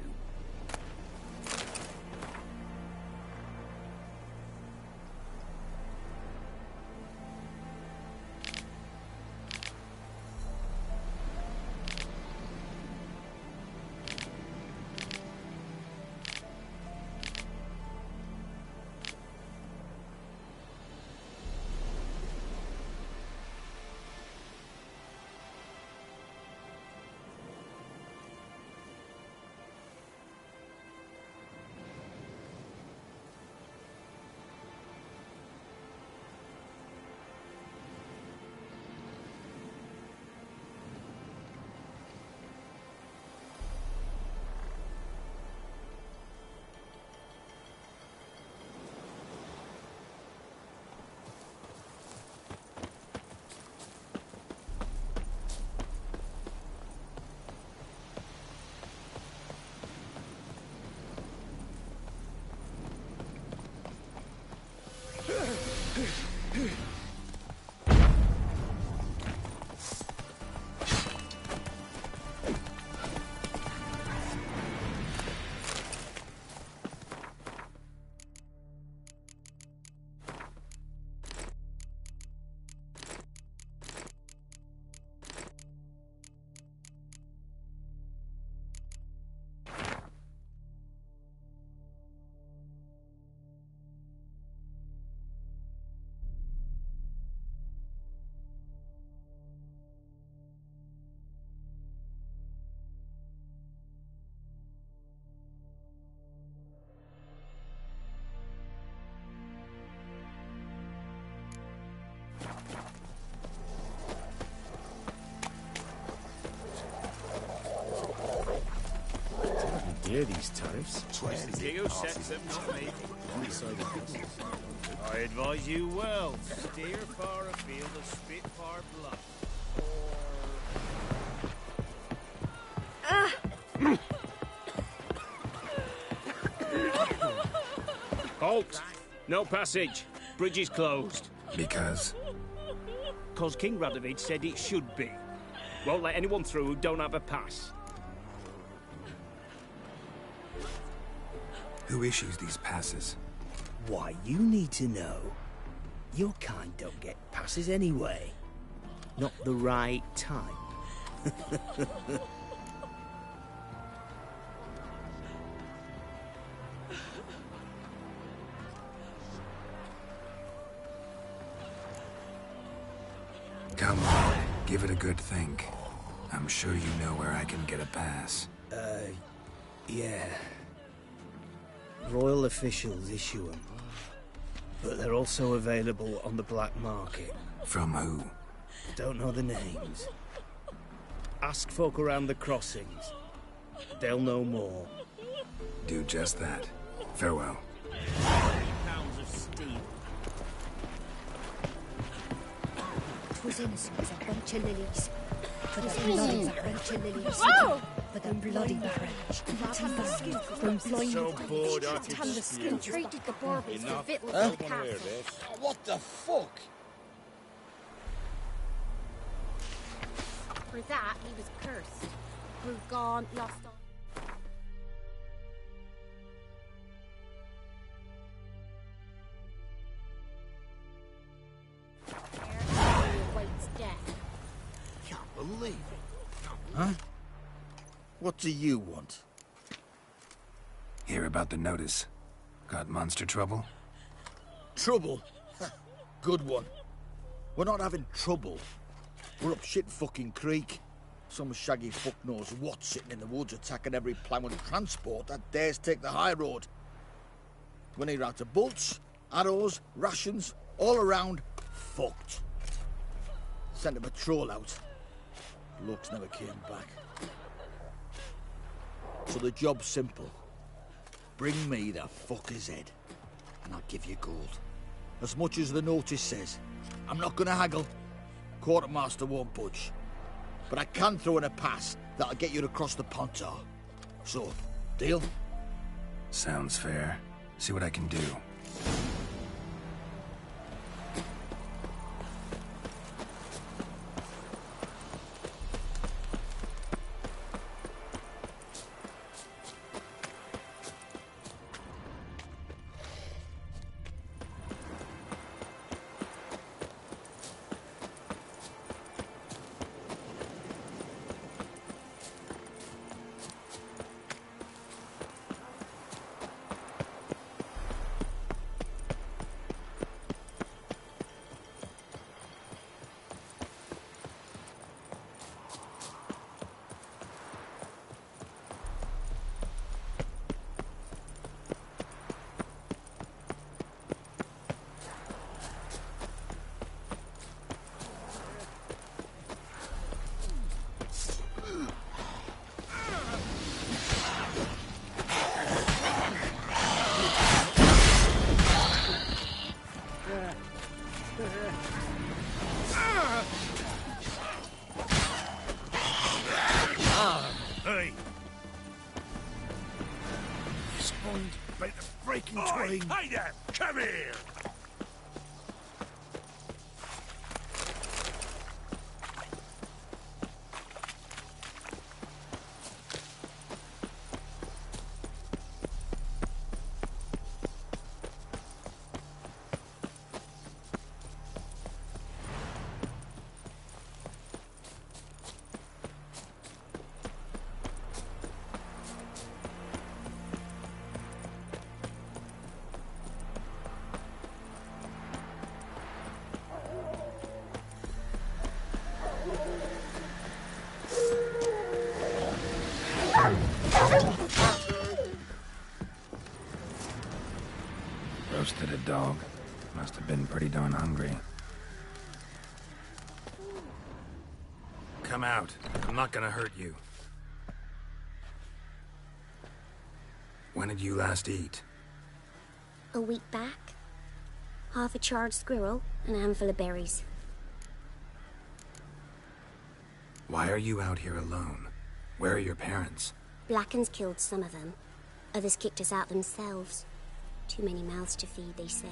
Hear these tariffs? The king who sets them, not me. I advise you well. Steer far afield of Spitfire Bluff. Halt! No passage. Bridge is closed. Because? Because King Radovid said it should be. Won't let anyone through who don't have a pass. Who issues these passes? Why, you need to know. Your kind don't get passes anyway. Not the right type. Come on, give it a good think. I'm sure you know where I can get a pass. Yeah. Royal officials issue them. But they're also available on the black market. From who? Don't know the names. Ask folk around the crossings. They'll know more. Do just that. Farewell. Pounds of steel. Twas innocent as a bunch of lilies. For the bloody branch of lilies. Whoa! For the bloody branch. From blind So bored I could tan the skin. Treated the Bourbons for Enough. victuals I in the wanna hear castle. this. What the fuck? For that, he was cursed. Crew gone, lost on. Awaits death. Can't believe it. Huh? What do you want? Hear about the notice. Got monster trouble? Trouble? Good one. We're not having trouble. We're up shit fucking creek. Some shaggy fuck knows what sitting in the woods attacking every plough and transport that dares take the high road. We're near out of bolts, arrows, rations, all around, fucked. Sent a patrol out. Blokes never came back. So the job's simple. Bring me the fucker's head, and I'll give you gold. As much as the notice says. I'm not gonna haggle. Quartermaster won't budge. But I can throw in a pass that'll get you across the Pontar. So, deal? Sounds fair. See what I can do. Hey! You spawned by the breaking twain. Hey there! Come here! Roasted a dog. Must have been pretty darn hungry. Come out. I'm not gonna hurt you. When did you last eat? A week back. Half a charred squirrel and a handful of berries. Why are you out here alone? Where are your parents? Blackens killed some of them. Others kicked us out themselves. Too many mouths to feed, they said.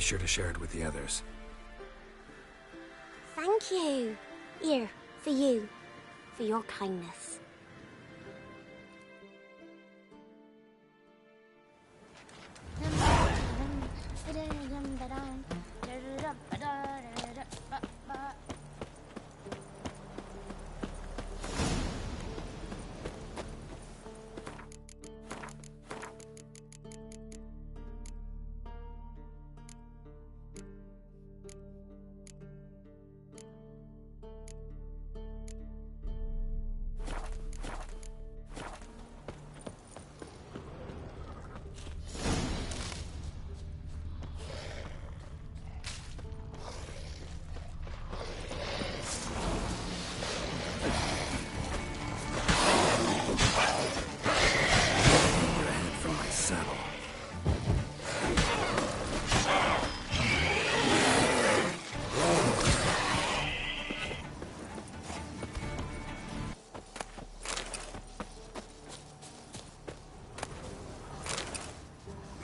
sure to share it with the others. Thank you. Here, for you. For your kindness.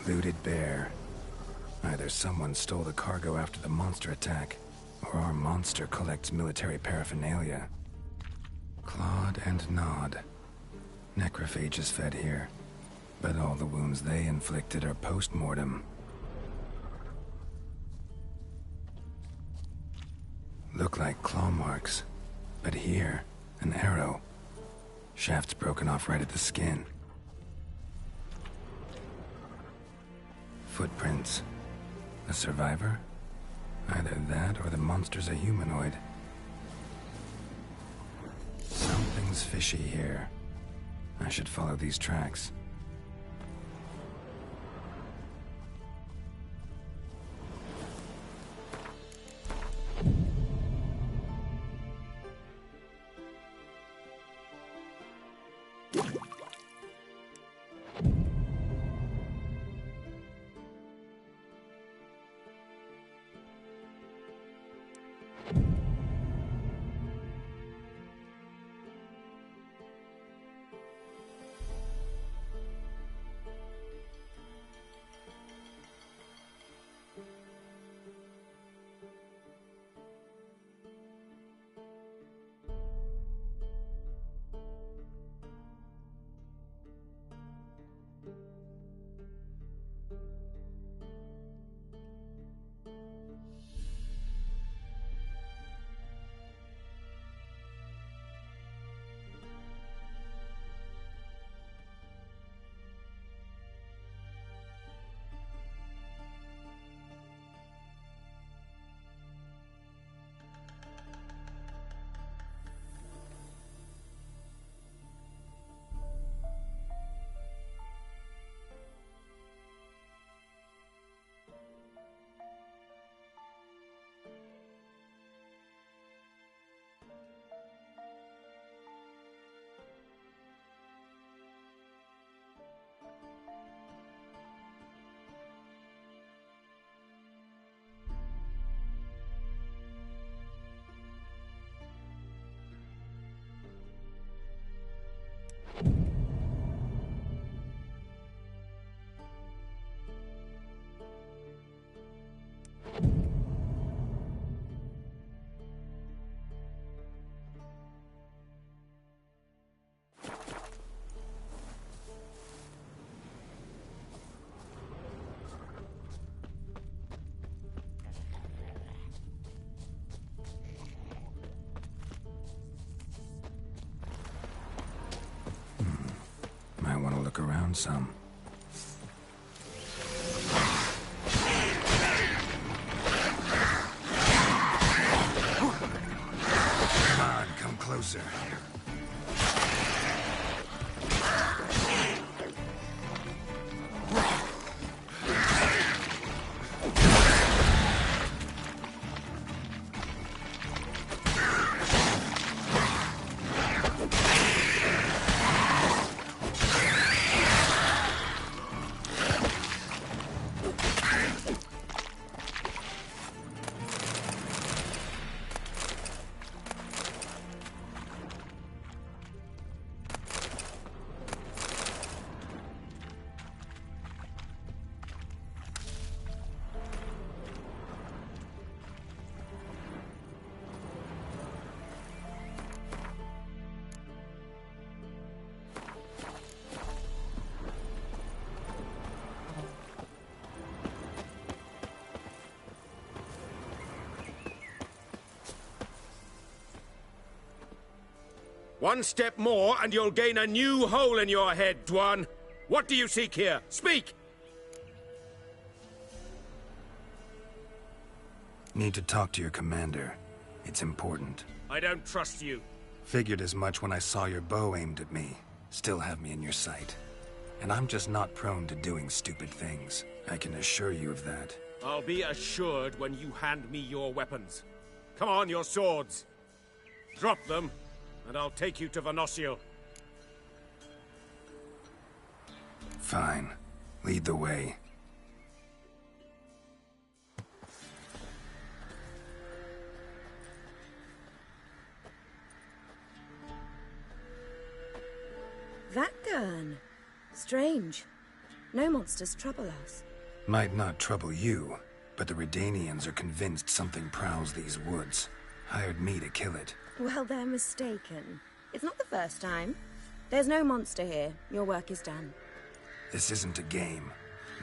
Looted bear. Either someone stole the cargo after the monster attack, or our monster collects military paraphernalia. Clawed and gnawed. Necrophages fed here, but all the wounds they inflicted are post-mortem. Look like claw marks, but here, an arrow. Shaft's broken off right at the skin. Footprints. A survivor? Either that or the monster's a humanoid. Something's fishy here. I should follow these tracks. Look around some. Come on, come closer. One step more and you'll gain a new hole in your head, Dwan. What do you seek here? Speak! Need to talk to your commander. It's important. I don't trust you. Figured as much when I saw your bow aimed at me. Still have me in your sight. And I'm just not prone to doing stupid things. I can assure you of that. I'll be assured when you hand me your weapons. Come on, your swords. Drop them, and I'll take you to Venosio. Fine. Lead the way. That gun. Strange. No monsters trouble us. Might not trouble you, but the Redanians are convinced something prowls these woods. Hired me to kill it. Well, they're mistaken. It's not the first time. There's no monster here. Your work is done. This isn't a game.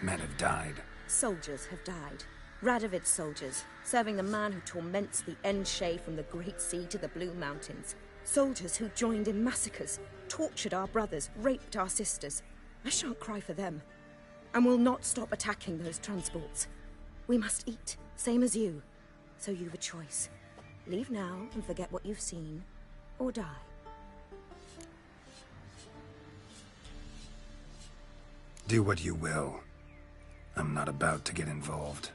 Men have died. Soldiers have died. Radovid's soldiers, serving the man who torments the Enshe from the Great Sea to the Blue Mountains. Soldiers who joined in massacres, tortured our brothers, raped our sisters. I shan't cry for them, and will not stop attacking those transports. We must eat, same as you. So you've a choice. Leave now and forget what you've seen, or die. Do what you will. I'm not about to get involved.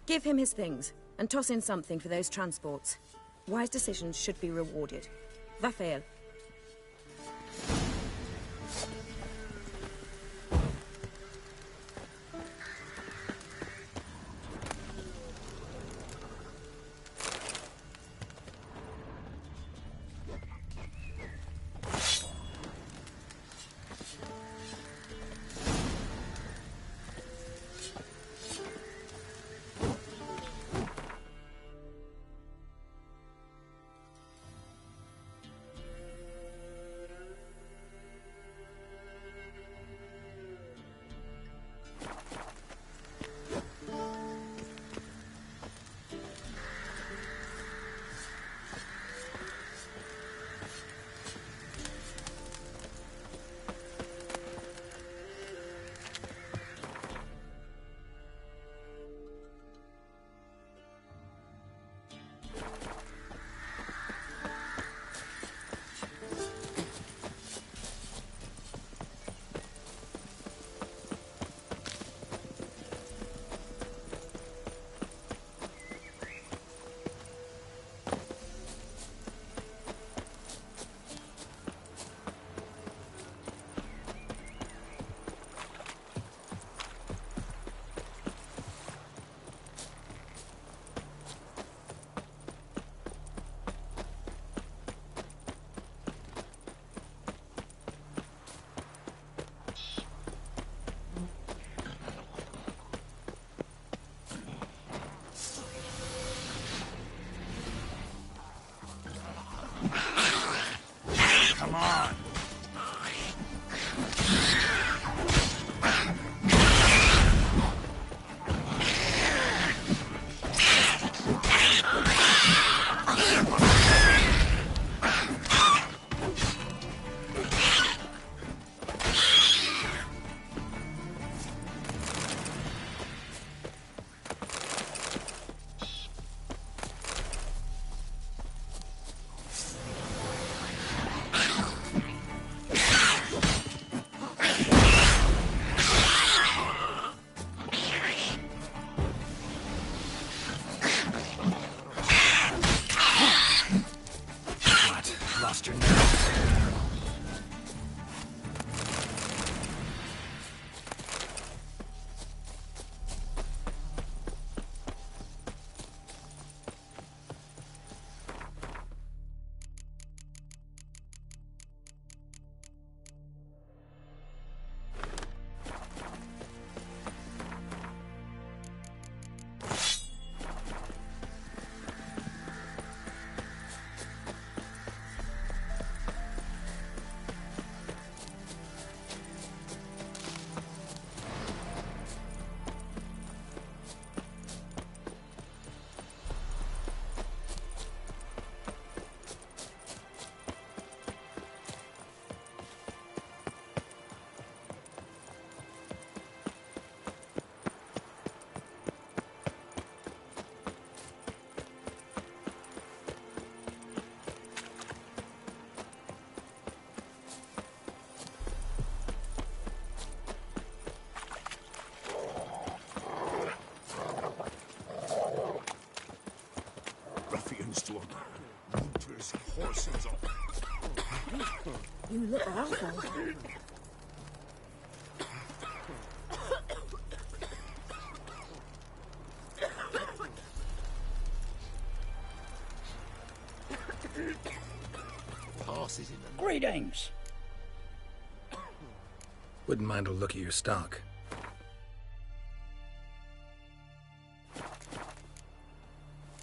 Give him his things, and toss in something for those transports. Wise decisions should be rewarded. Vafael. Come on. You look awful. Passes in them. Greetings. Wouldn't mind a look at your stock.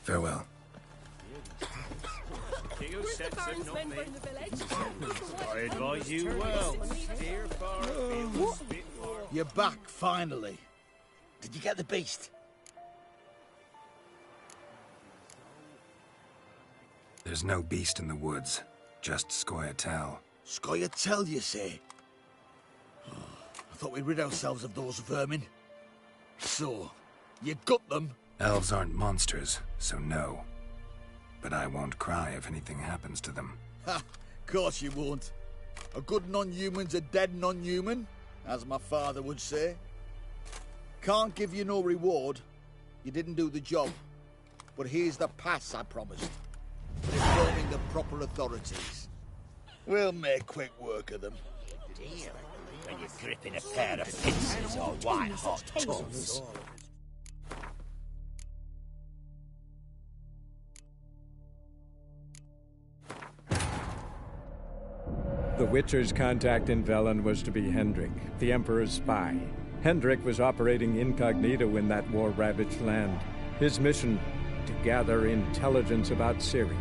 Farewell. I advise you well. Steer far afield, spit far. You're back, finally. Did you get the beast? There's no beast in the woods, just Scoia'tael. Scoia'tael, you say? I thought we'd rid ourselves of those vermin. So, you got them? Elves aren't monsters, so no. But I won't cry if anything happens to them. Ha! Course you won't. A good non-human's a dead non-human, as my father would say. Can't give you no reward. You didn't do the job. But here's the pass I promised. Informing the proper authorities. We'll make quick work of them. Dear, when you're gripping a pair of pincers or white-hot tongues. The Witcher's contact in Velen was to be Hendrik, the Emperor's spy. Hendrik was operating incognito in that war-ravaged land. His mission, to gather intelligence about Ciri.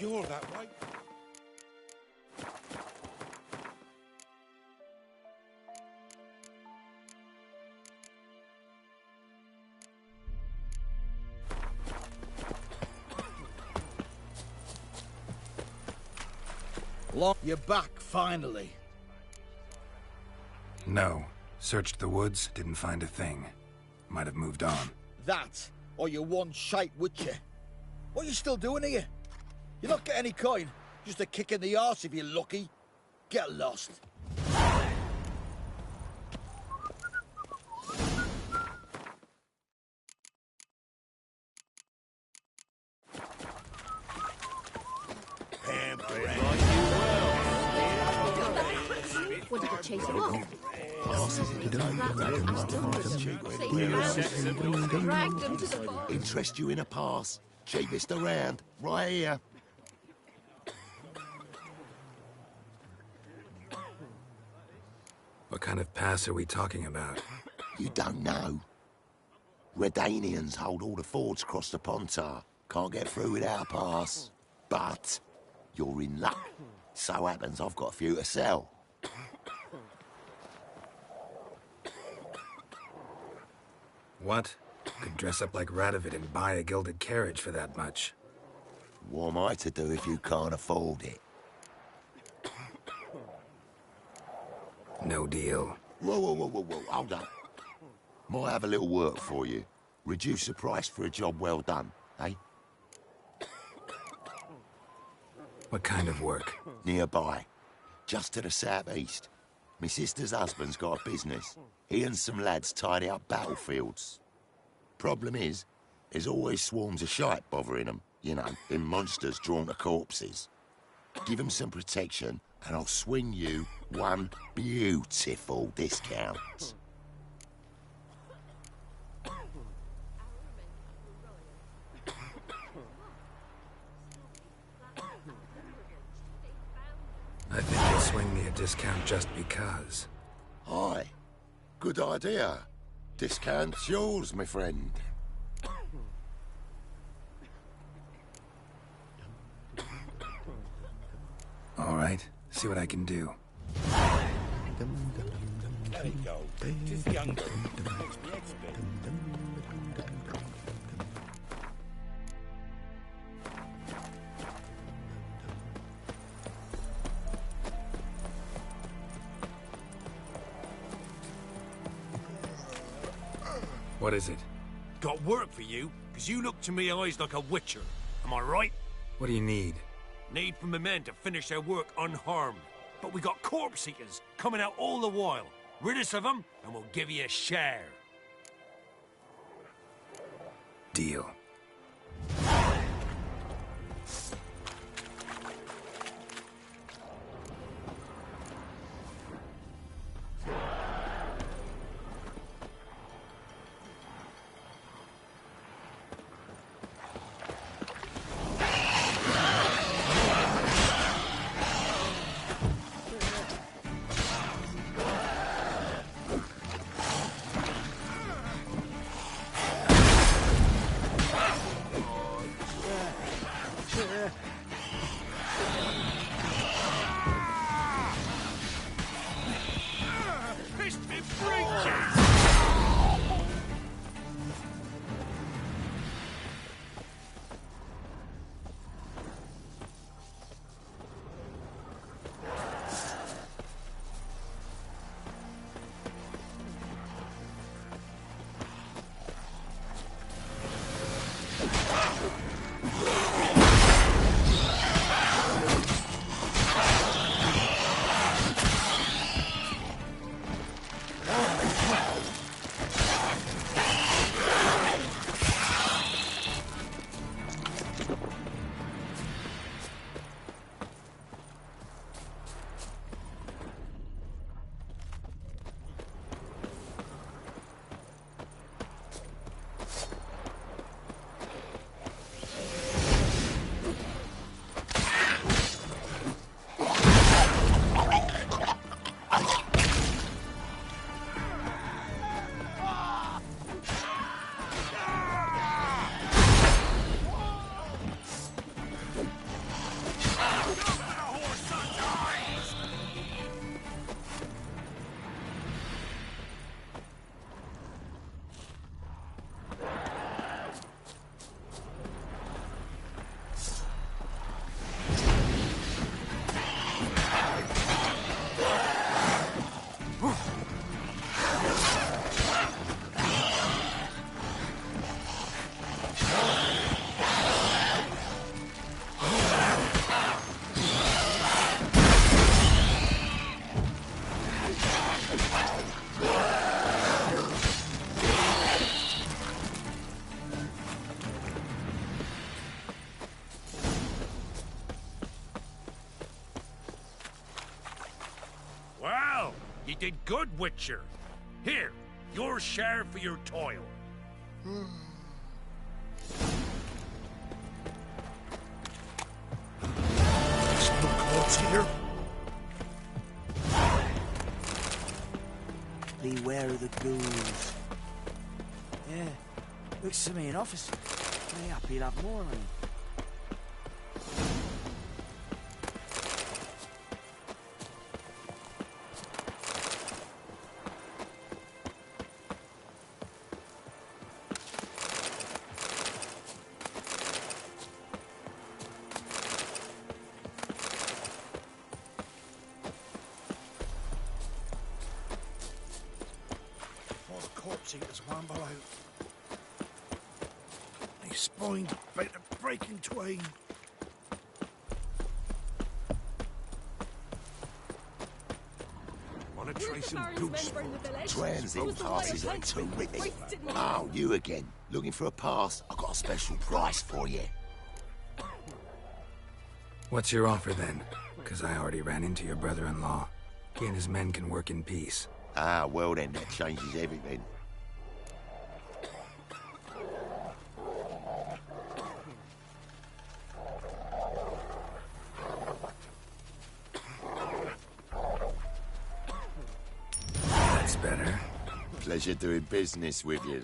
you're that way. You're back, finally. No. Searched the woods, didn't find a thing. Might have moved on. That, or you one shite witcher. What are you still doing here? You're not getting any coin. Just a kick in the arse if you're lucky. Get lost. What did it chase him off? Dragged him to the bar. Interest you in a pass? Cheapest around, right here. What kind of pass are we talking about? You don't know. Redanians hold all the fords across the Pontar. Can't get through without a pass. But you're in luck. So happens I've got a few to sell. What? Could dress up like Radovid and buy a gilded carriage for that much. What am I to do if you can't afford it? No deal. Whoa, hold on. Might have a little work for you. Reduce the price for a job well done, eh? What kind of work? Nearby. Just to the southeast. My sister's husband's got a business. He and some lads tidy up battlefields. Problem is, there's always swarms of shite bothering them. You know, them monsters drawn to corpses. Give them some protection, and I'll swing you one beautiful discount. I think you'll swing me a discount just because. Aye. Good idea. Discount's yours, my friend. All right, see what I can do. Let it go. Just younger. What is it? Got work for you, because you look to me eyes like a witcher. Am I right? What do you need? Need from the men to finish their work unharmed. But we got corpse eaters coming out all the while. Rid us of them, and we'll give you a share. Deal. did good, Witcher. Here, your share for your toil. There's no corpse here. Beware of the ghouls. Yeah, looks to me an officer. Mayhap he'll have more on him. Eaters wamble out. They spine about to break in twain. Wanna trace some goose? Transit passes are terrific. Oh, you again. Looking for a pass? I've got a special price for you. What's your offer then? Because I already ran into your brother-in-law. He and his men can work in peace. Ah, well then, that changes everything. That's better. Pleasure doing business with you.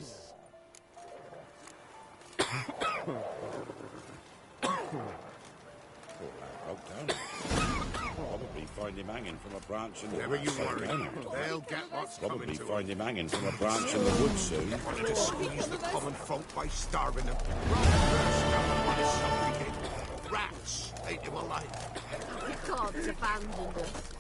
Probably find him hanging from a branch in the Never you worry. They'll get what's Probably coming to find them. him hanging from a branch in the woods soon. Wanted to squeeze the common folk by starving them. What is something did? Rats ate him alive. The gods abandoned us.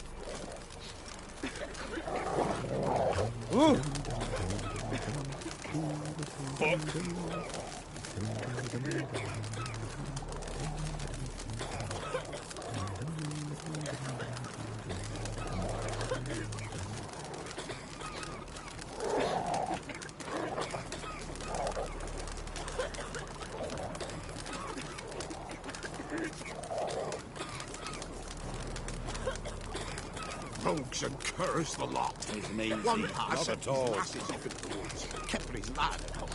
Rogues and curs, the lot. Isn't easy. One pass Not at all. masses up in the woods. Kept his lad at home.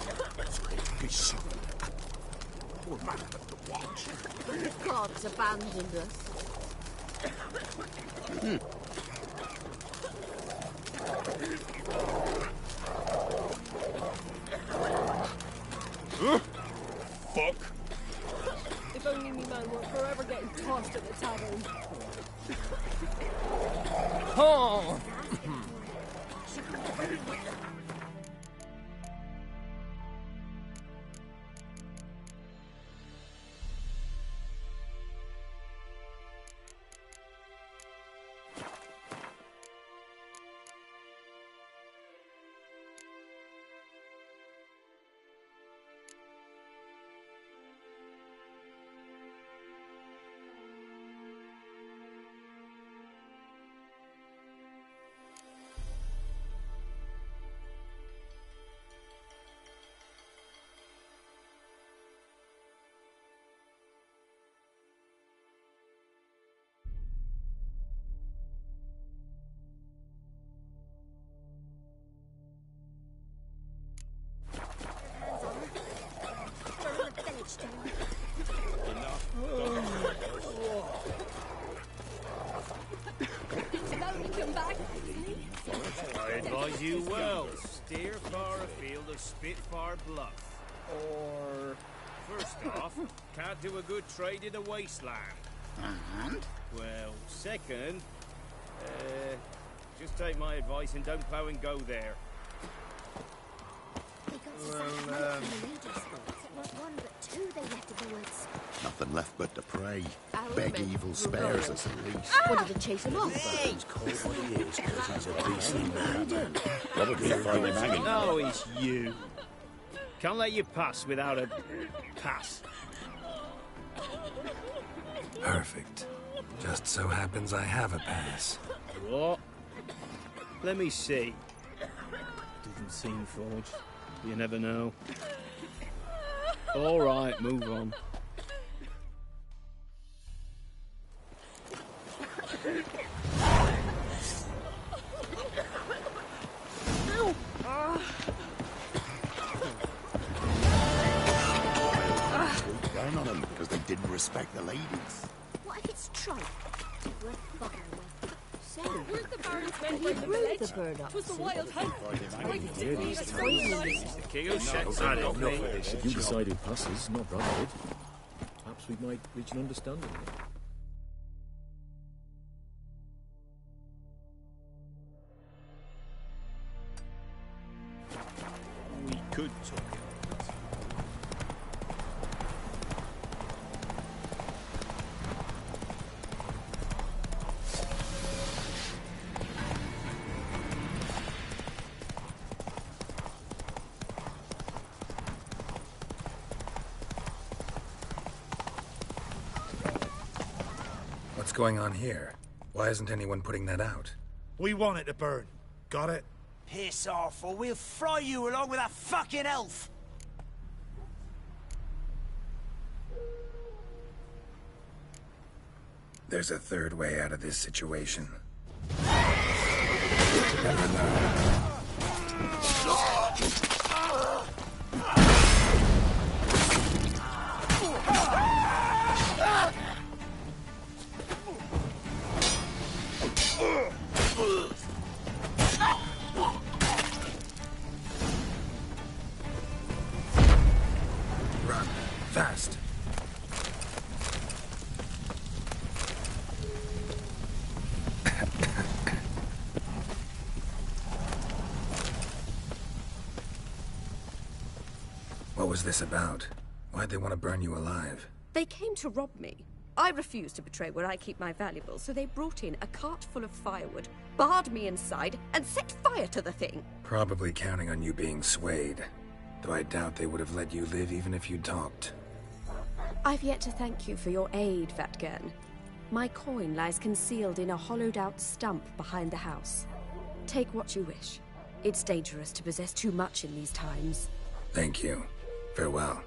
Be sorry. Poor man had to watch. The gods abandoned us. Fuck. If only me man weren't forever getting tossed at the tavern. Oh! I advise you well. Steer far afield of Spitfire Bluff. Or, first off, can't do a good trade in the wasteland. And? Well, second, just take my advice and don't plough and go there. Well, not one but two they left in the woods. Nothing left but to pray. Our Beg men evil were spares royal. us at least. Wanted to chase him off. He's called what he is because he's a beastly man. Probably find him hanging. No, it's you. Can't let you pass without a pass. Perfect. Just so happens I have a pass. What? Let me see. Doesn't seem forged. You never know. All right, move on. respect the ladies. What if it's tripe? Worth bothering with. So, Where's the Baron's men you bring the blew village? the bird up. 'Twas the wild hunt. You decided passes, not Brother did. Perhaps we might reach an understanding. We could talk about it. What's going on here? Why isn't anyone putting that out? We want it to burn. Got it? Piss off, or we'll fry you along with that fucking elf! There's a third way out of this situation. Run, fast. What was this about? Why'd they want to burn you alive? They came to rob me. I refused to betray where I keep my valuables, so they brought in a cart full of firewood, barred me inside, and set fire to the thing. Probably counting on you being swayed. Though I doubt they would have let you live even if you talked. I've yet to thank you for your aid, Vatgern. My coin lies concealed in a hollowed-out stump behind the house. Take what you wish. It's dangerous to possess too much in these times. Thank you. Farewell.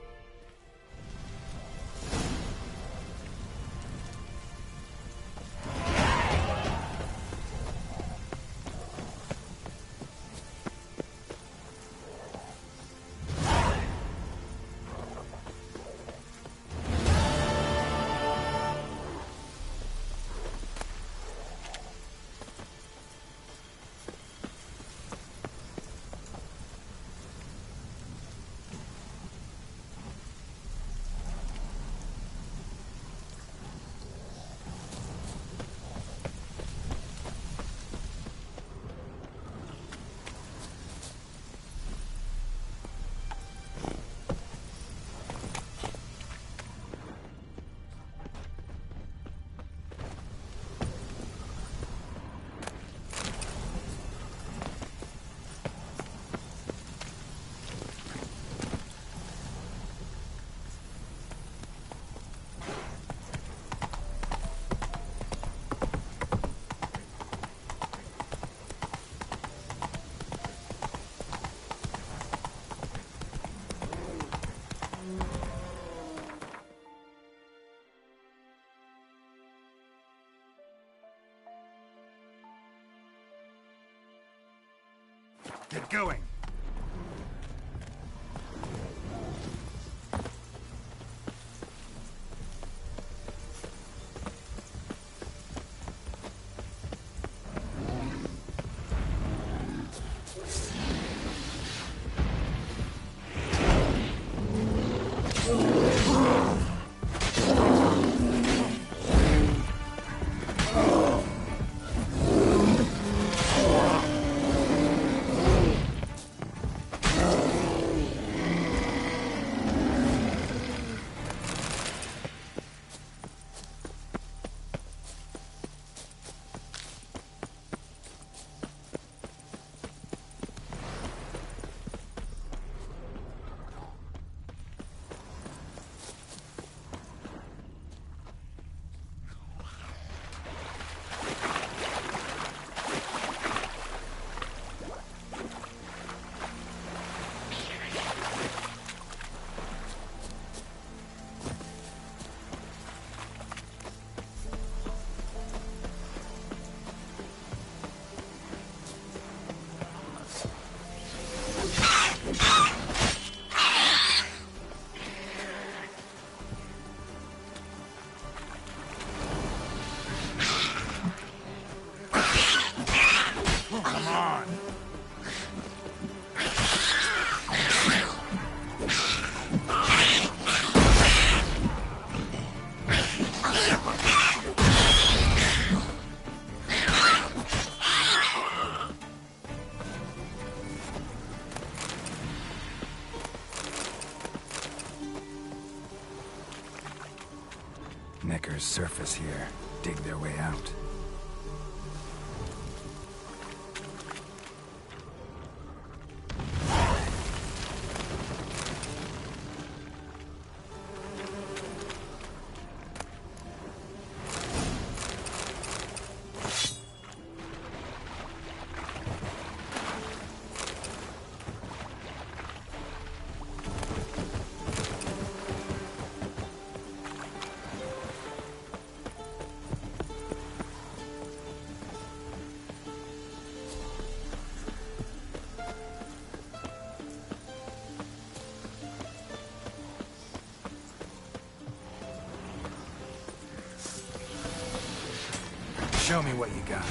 Get going. Neckers surface here, dig their way out. Show me what you got.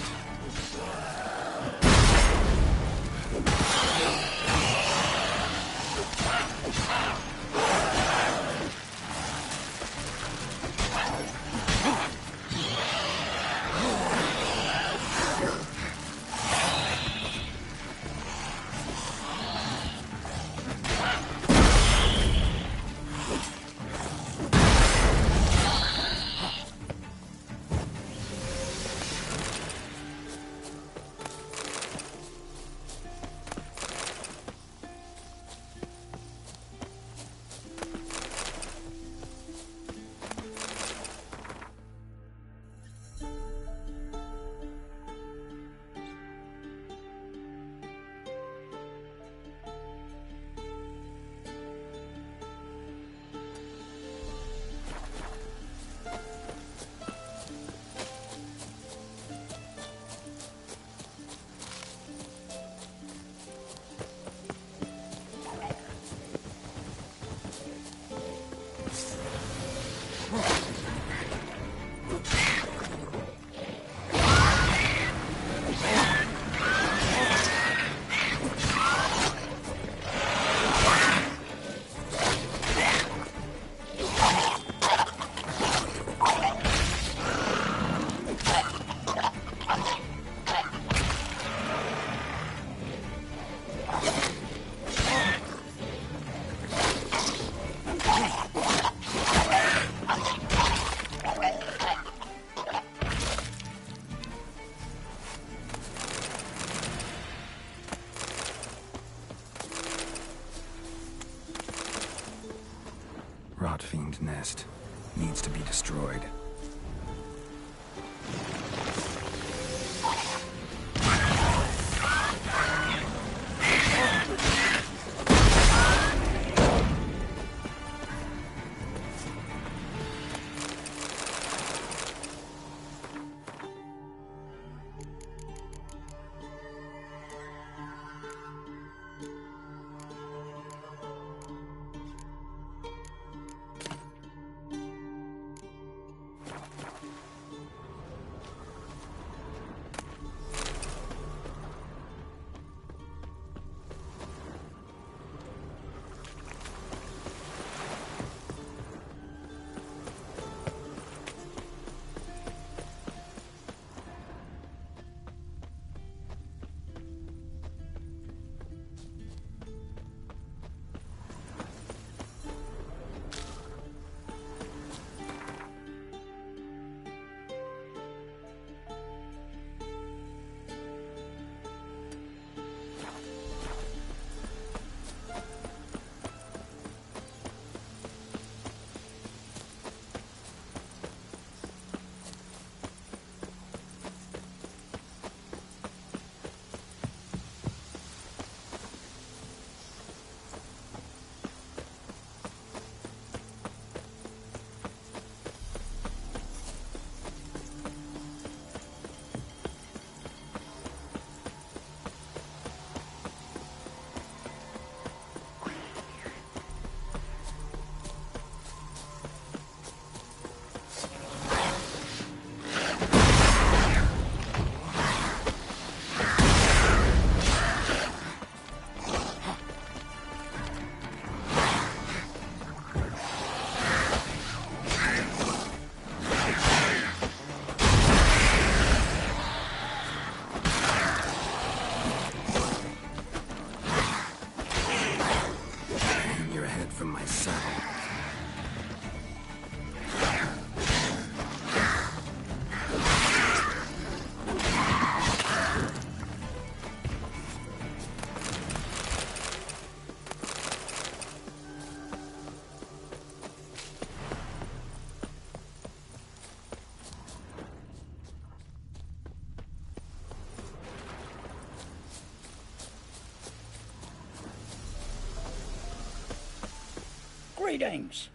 Rotfiend nest needs to be destroyed. From my saddle. Greetings.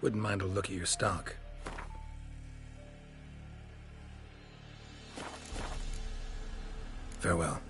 Wouldn't mind a look at your stock. Farewell.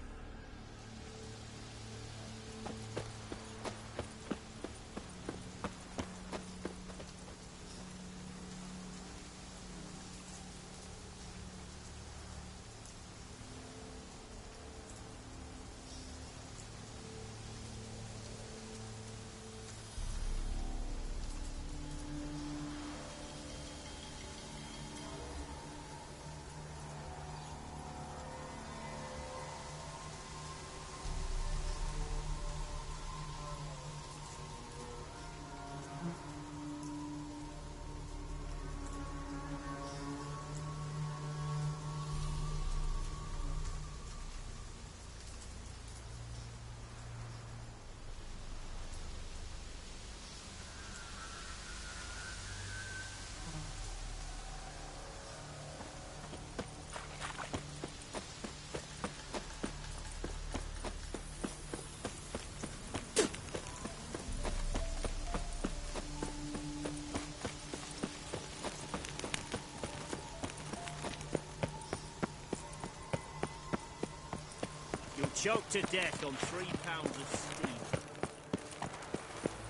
Choked to death on 3 pounds of steam.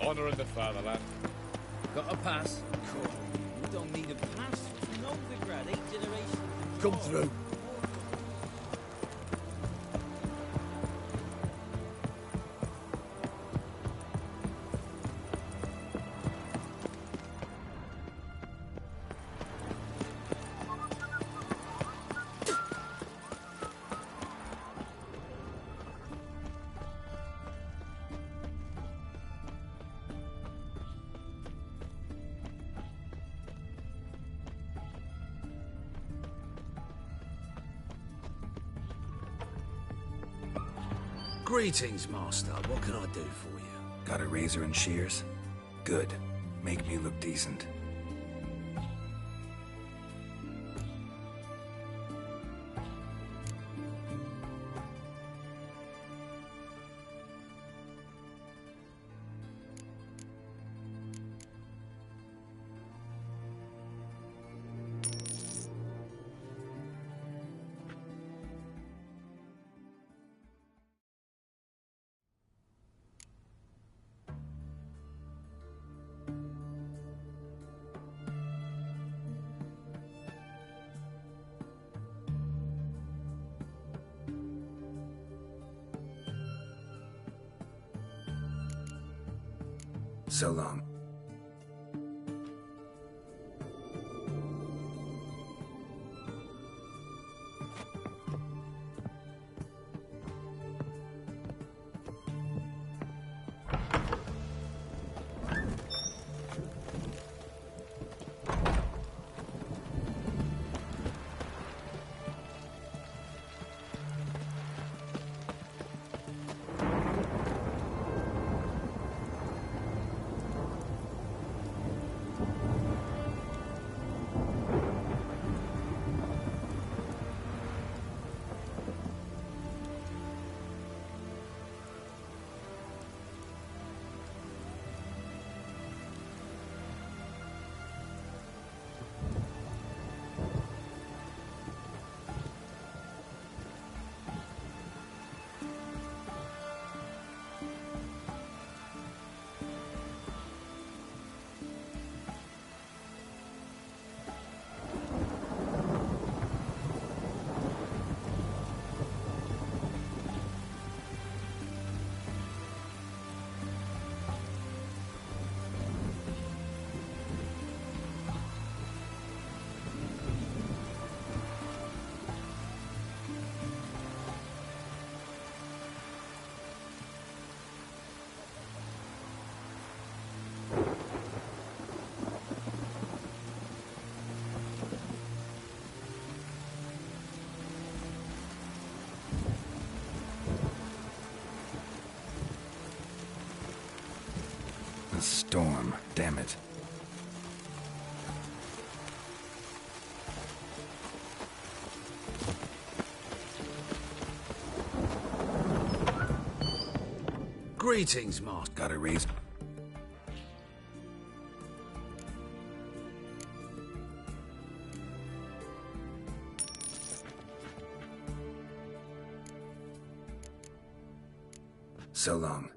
Honor in the fatherland. Got a pass? Cool. You don't need a pass. Novigrad, 8 generations. Come through. Greetings, Master. What can I do for you? Got a razor and shears? Good. Make me look decent. So long. A storm, damn it. Greetings, Master. Got a razor. So long.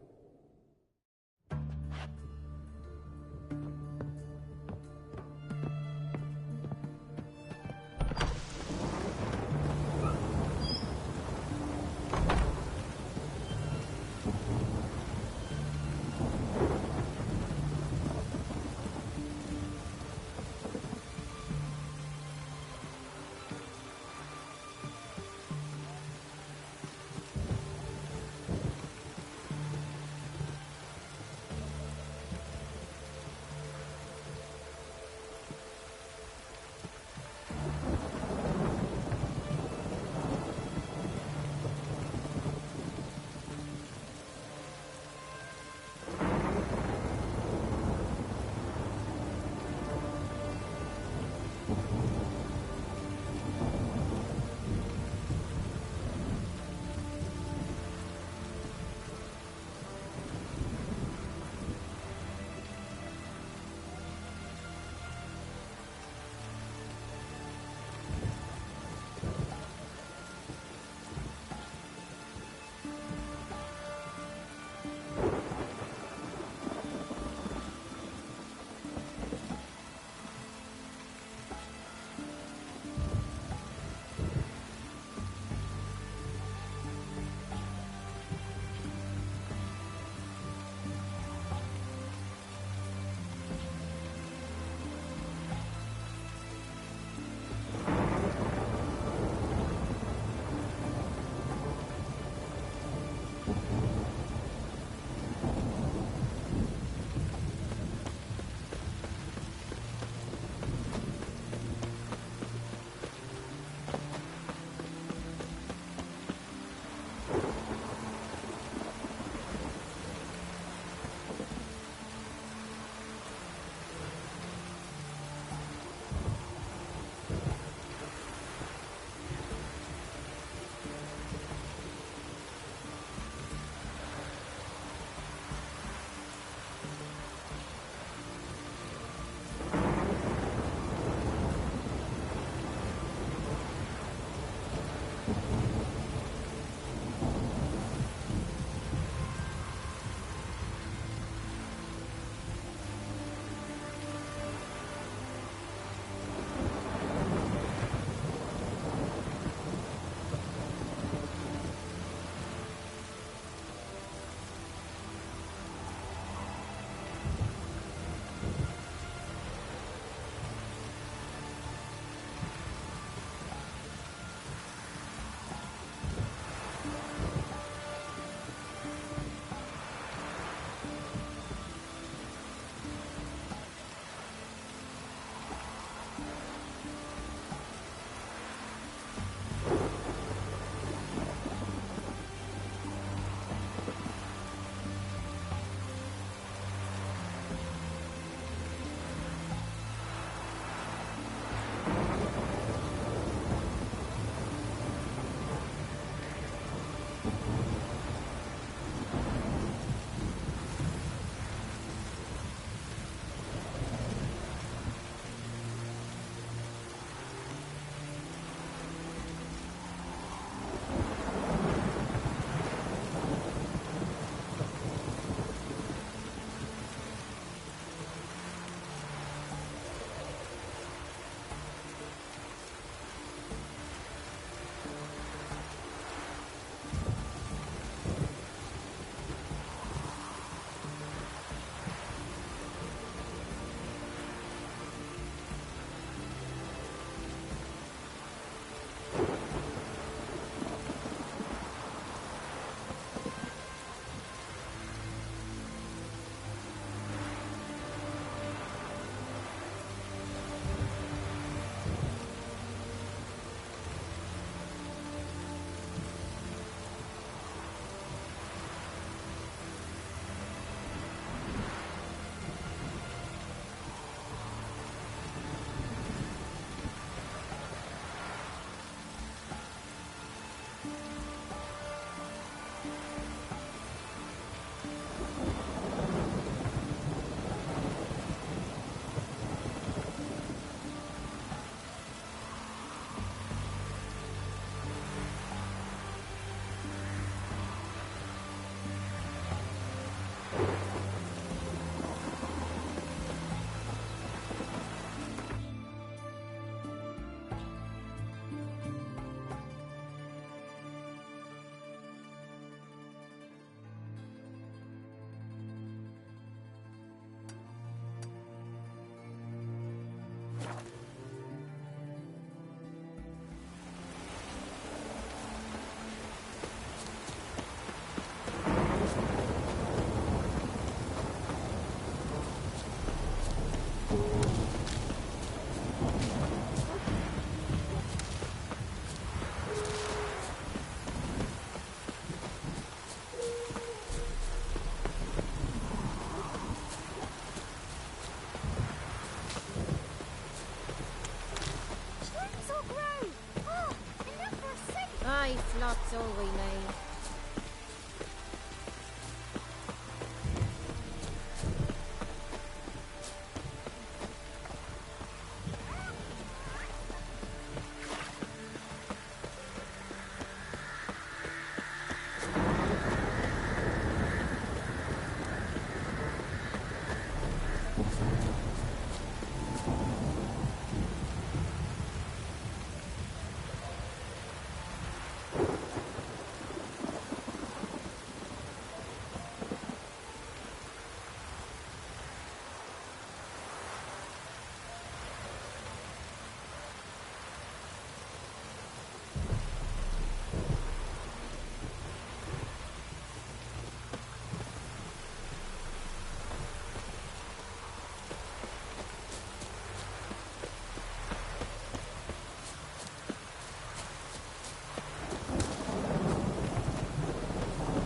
That's all we need.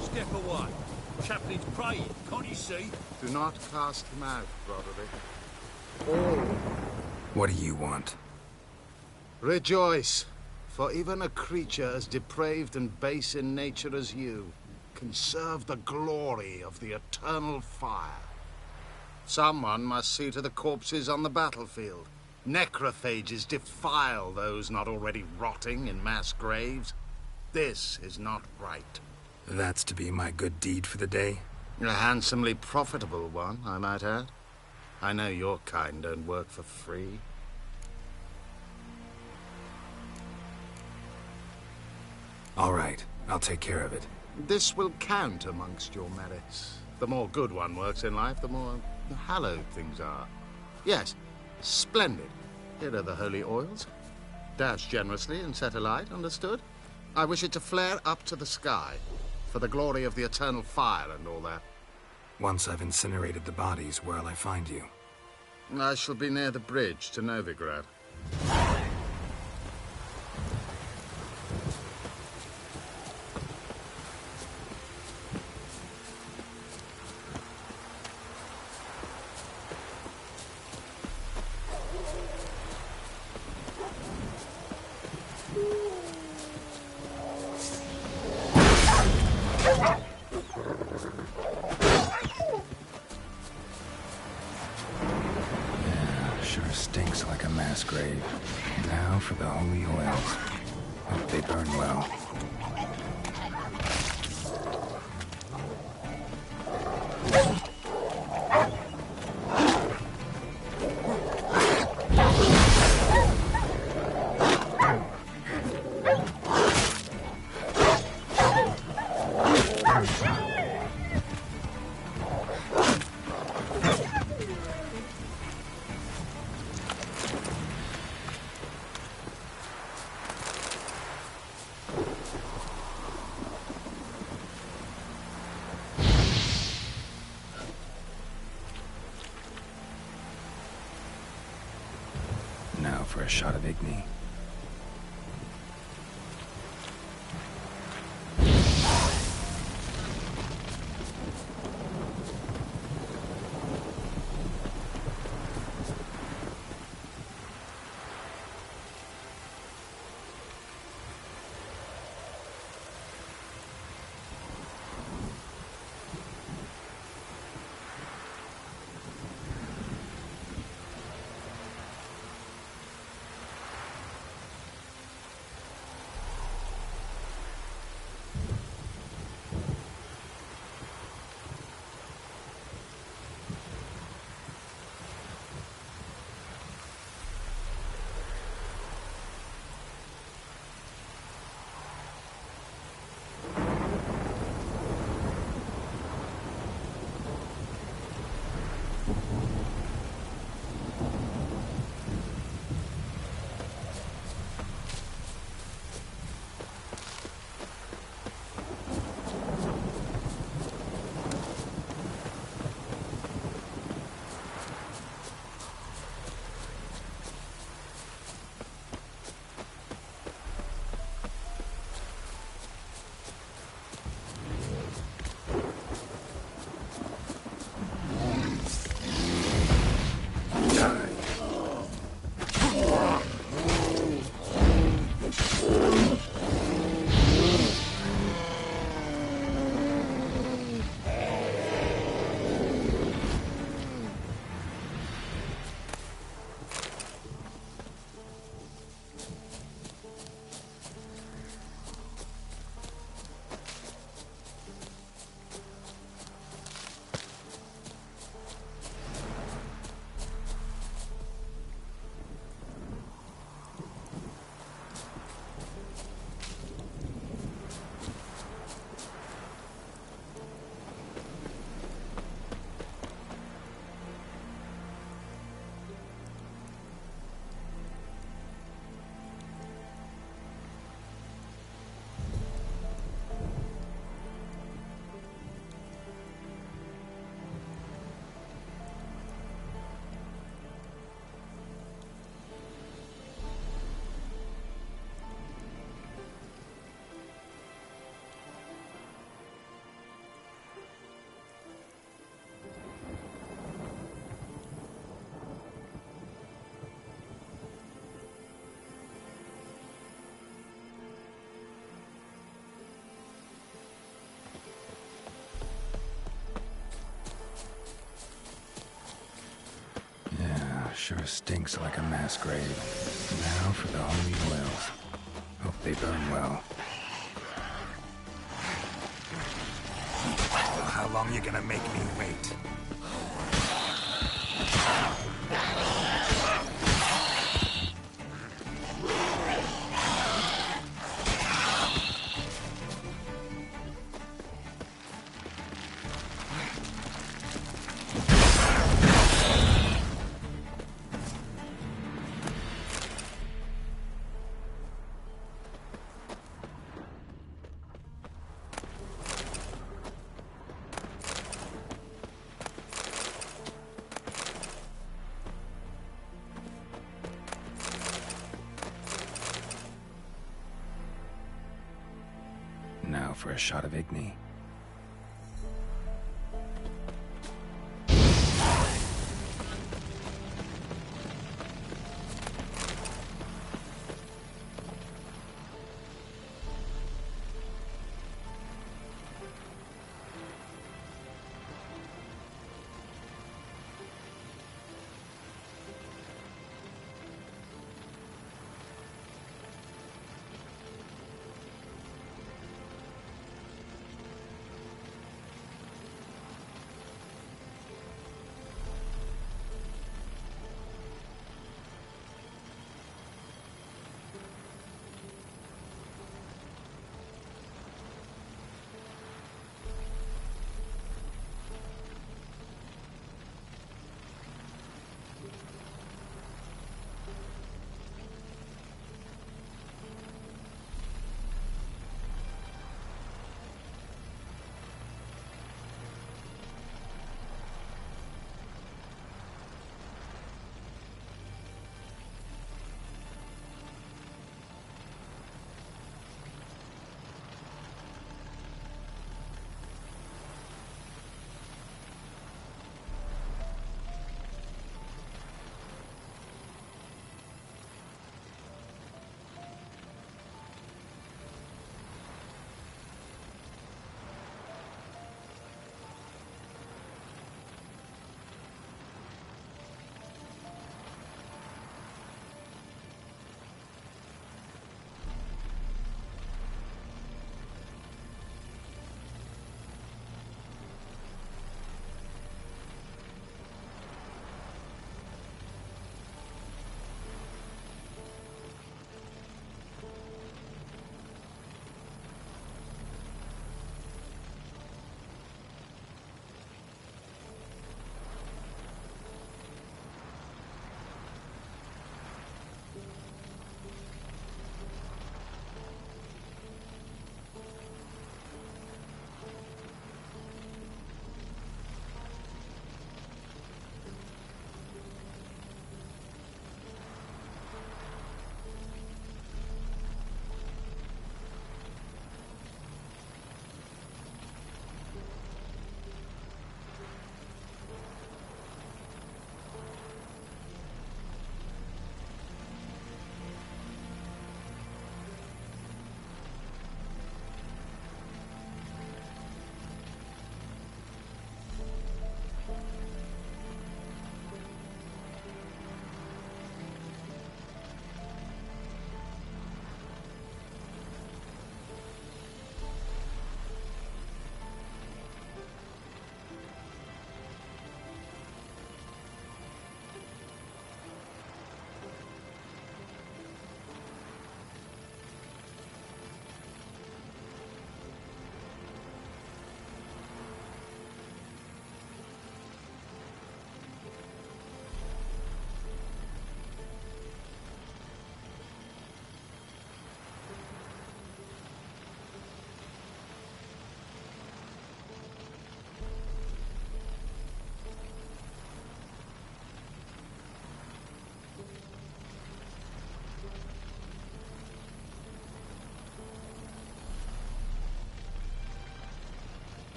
Step away. Chaplain's praying, can't you see? Do not cast him out, Roderick. What do you want? Rejoice, for even a creature as depraved and base in nature as you can serve the glory of the eternal fire. Someone must see to the corpses on the battlefield. Necrophages defile those not already rotting in mass graves. This is not right. That's to be my good deed for the day? A handsomely profitable one, I might add. I know your kind don't work for free. All right, I'll take care of it. This will count amongst your merits. The more good one works in life, the more hallowed things are. Yes, splendid. Here are the holy oils. Dash generously and set alight, understood? I wish it to flare up to the sky, for the glory of the eternal fire and all that. Once I've incinerated the bodies, where'll I find you? I shall be near the bridge to Novigrad. Sure stinks like a mass grave. Now for the holy oils. Hope they burn well. Now for a shot of Igni. sure stinks like a mass grave. Now for the holy oils. Hope they burn well. How long you gonna make me wait? Now for a shot of Igni.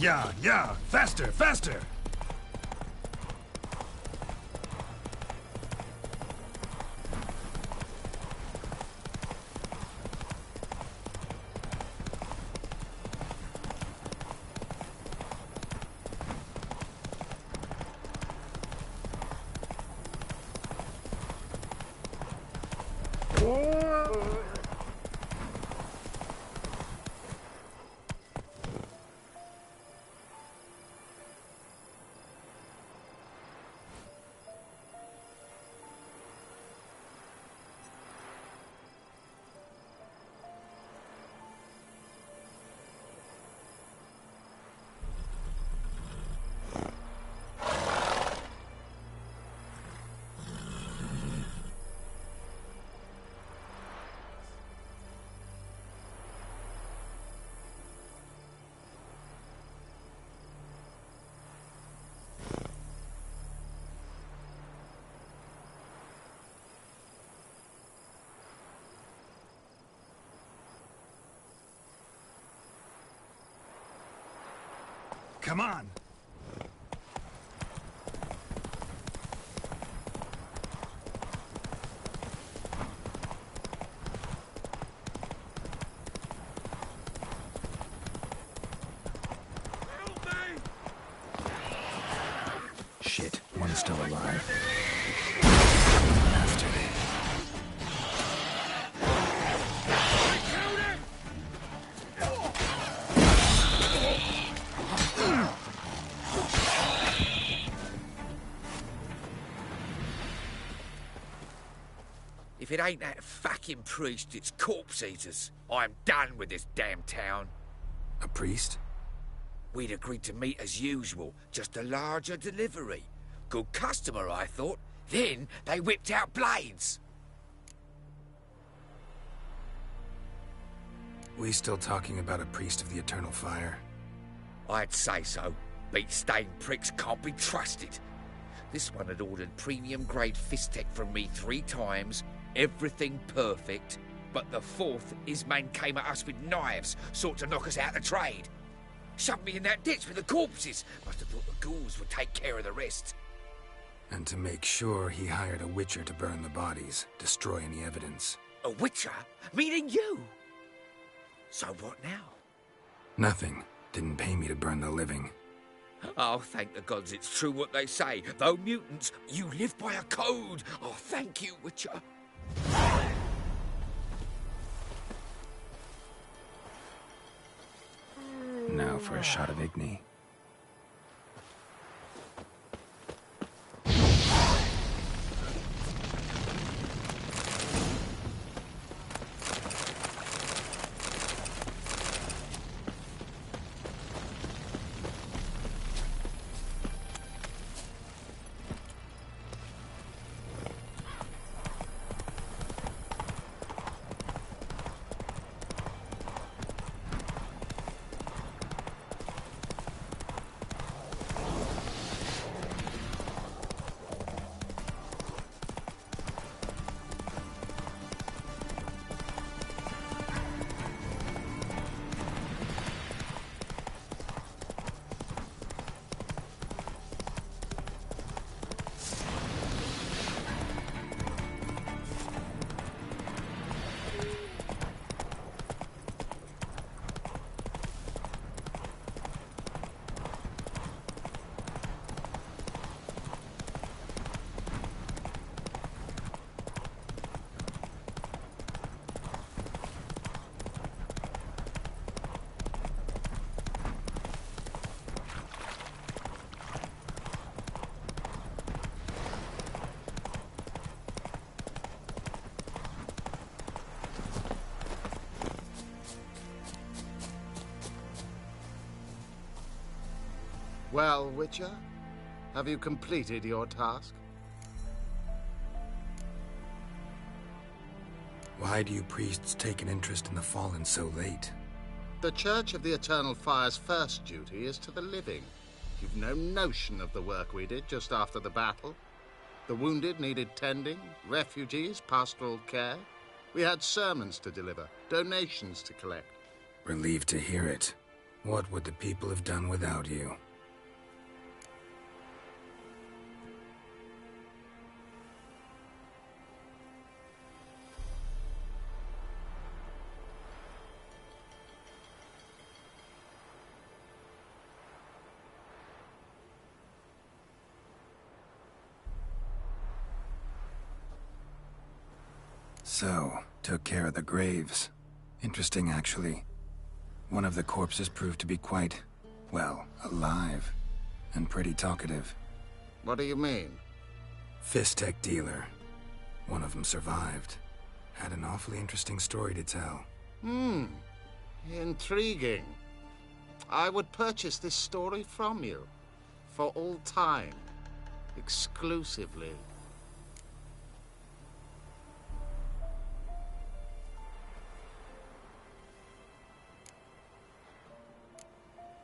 Yeah, faster, faster! Come on! Shit, one's still alive. If it ain't that fucking priest, it's corpse eaters. I'm done with this damn town. A priest? We'd agreed to meet as usual, just a larger delivery. Good customer, I thought. Then they whipped out blades. We still talking about a priest of the Eternal Fire? I'd say so. Beat-stained pricks can't be trusted. This one had ordered premium-grade fist tech from me 3 times, everything perfect, but the 4th, his men came at us with knives, sought to knock us out of trade. Shoved me in that ditch with the corpses. Must have thought the ghouls would take care of the rest. And to make sure, he hired a witcher to burn the bodies, destroy any evidence. A witcher? Meaning you? So what now? Nothing. Didn't pay me to burn the living. Oh, thank the gods it's true what they say. Though mutants, you live by a code. Oh, thank you, Witcher. Now for a shot of Igni. Well, Witcher, have you completed your task? Why do you priests take an interest in the fallen so late? The Church of the Eternal Fire's first duty is to the living. You've no notion of the work we did just after the battle. The wounded needed tending, refugees, pastoral care. We had sermons to deliver, donations to collect. Relieved to hear it. What would the people have done without you? So, took care of the graves. Interesting, actually. One of the corpses proved to be quite, well, alive. And pretty talkative. What do you mean? Fistech dealer. One of them survived. Had an awfully interesting story to tell. Intriguing. I would purchase this story from you. For all time. Exclusively.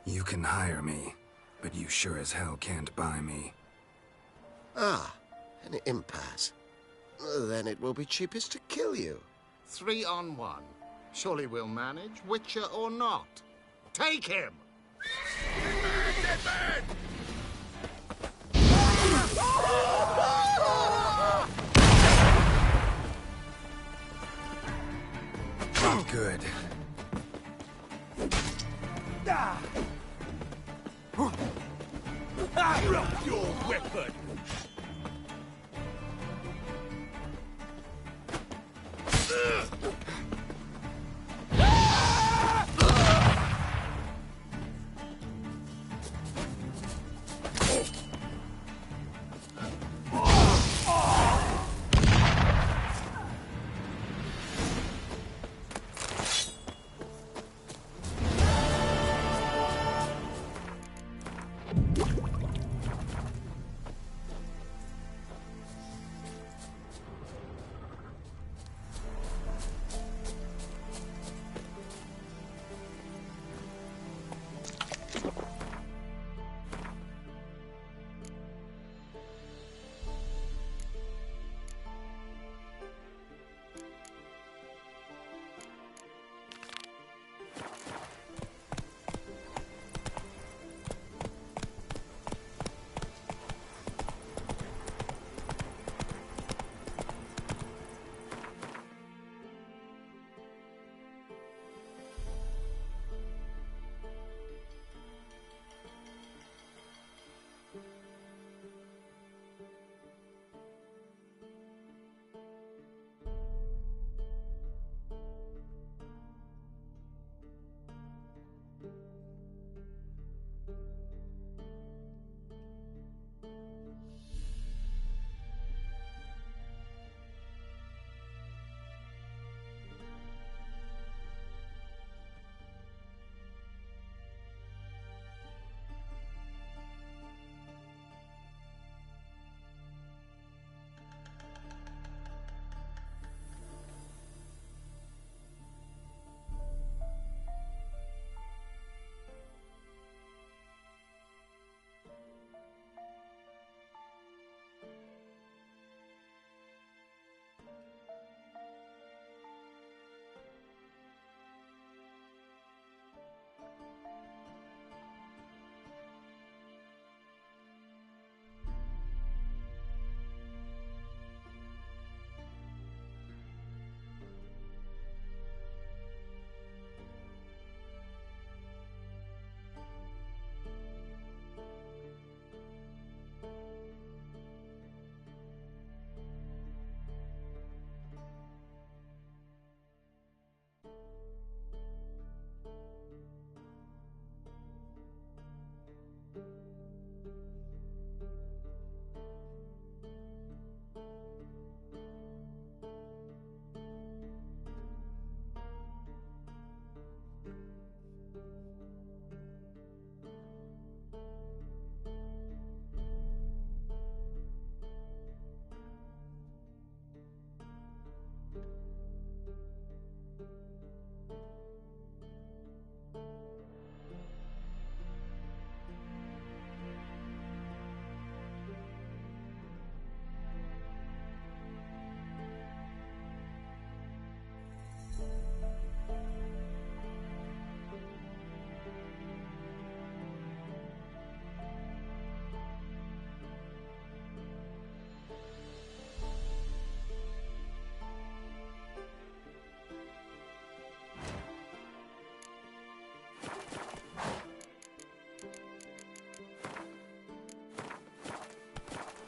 You can hire me, but you sure as hell can't buy me. Ah, an impasse. Then it will be cheapest to kill you. 3 on 1. Surely we'll manage, Witcher or not. Take him! Not good. Drop your weapon!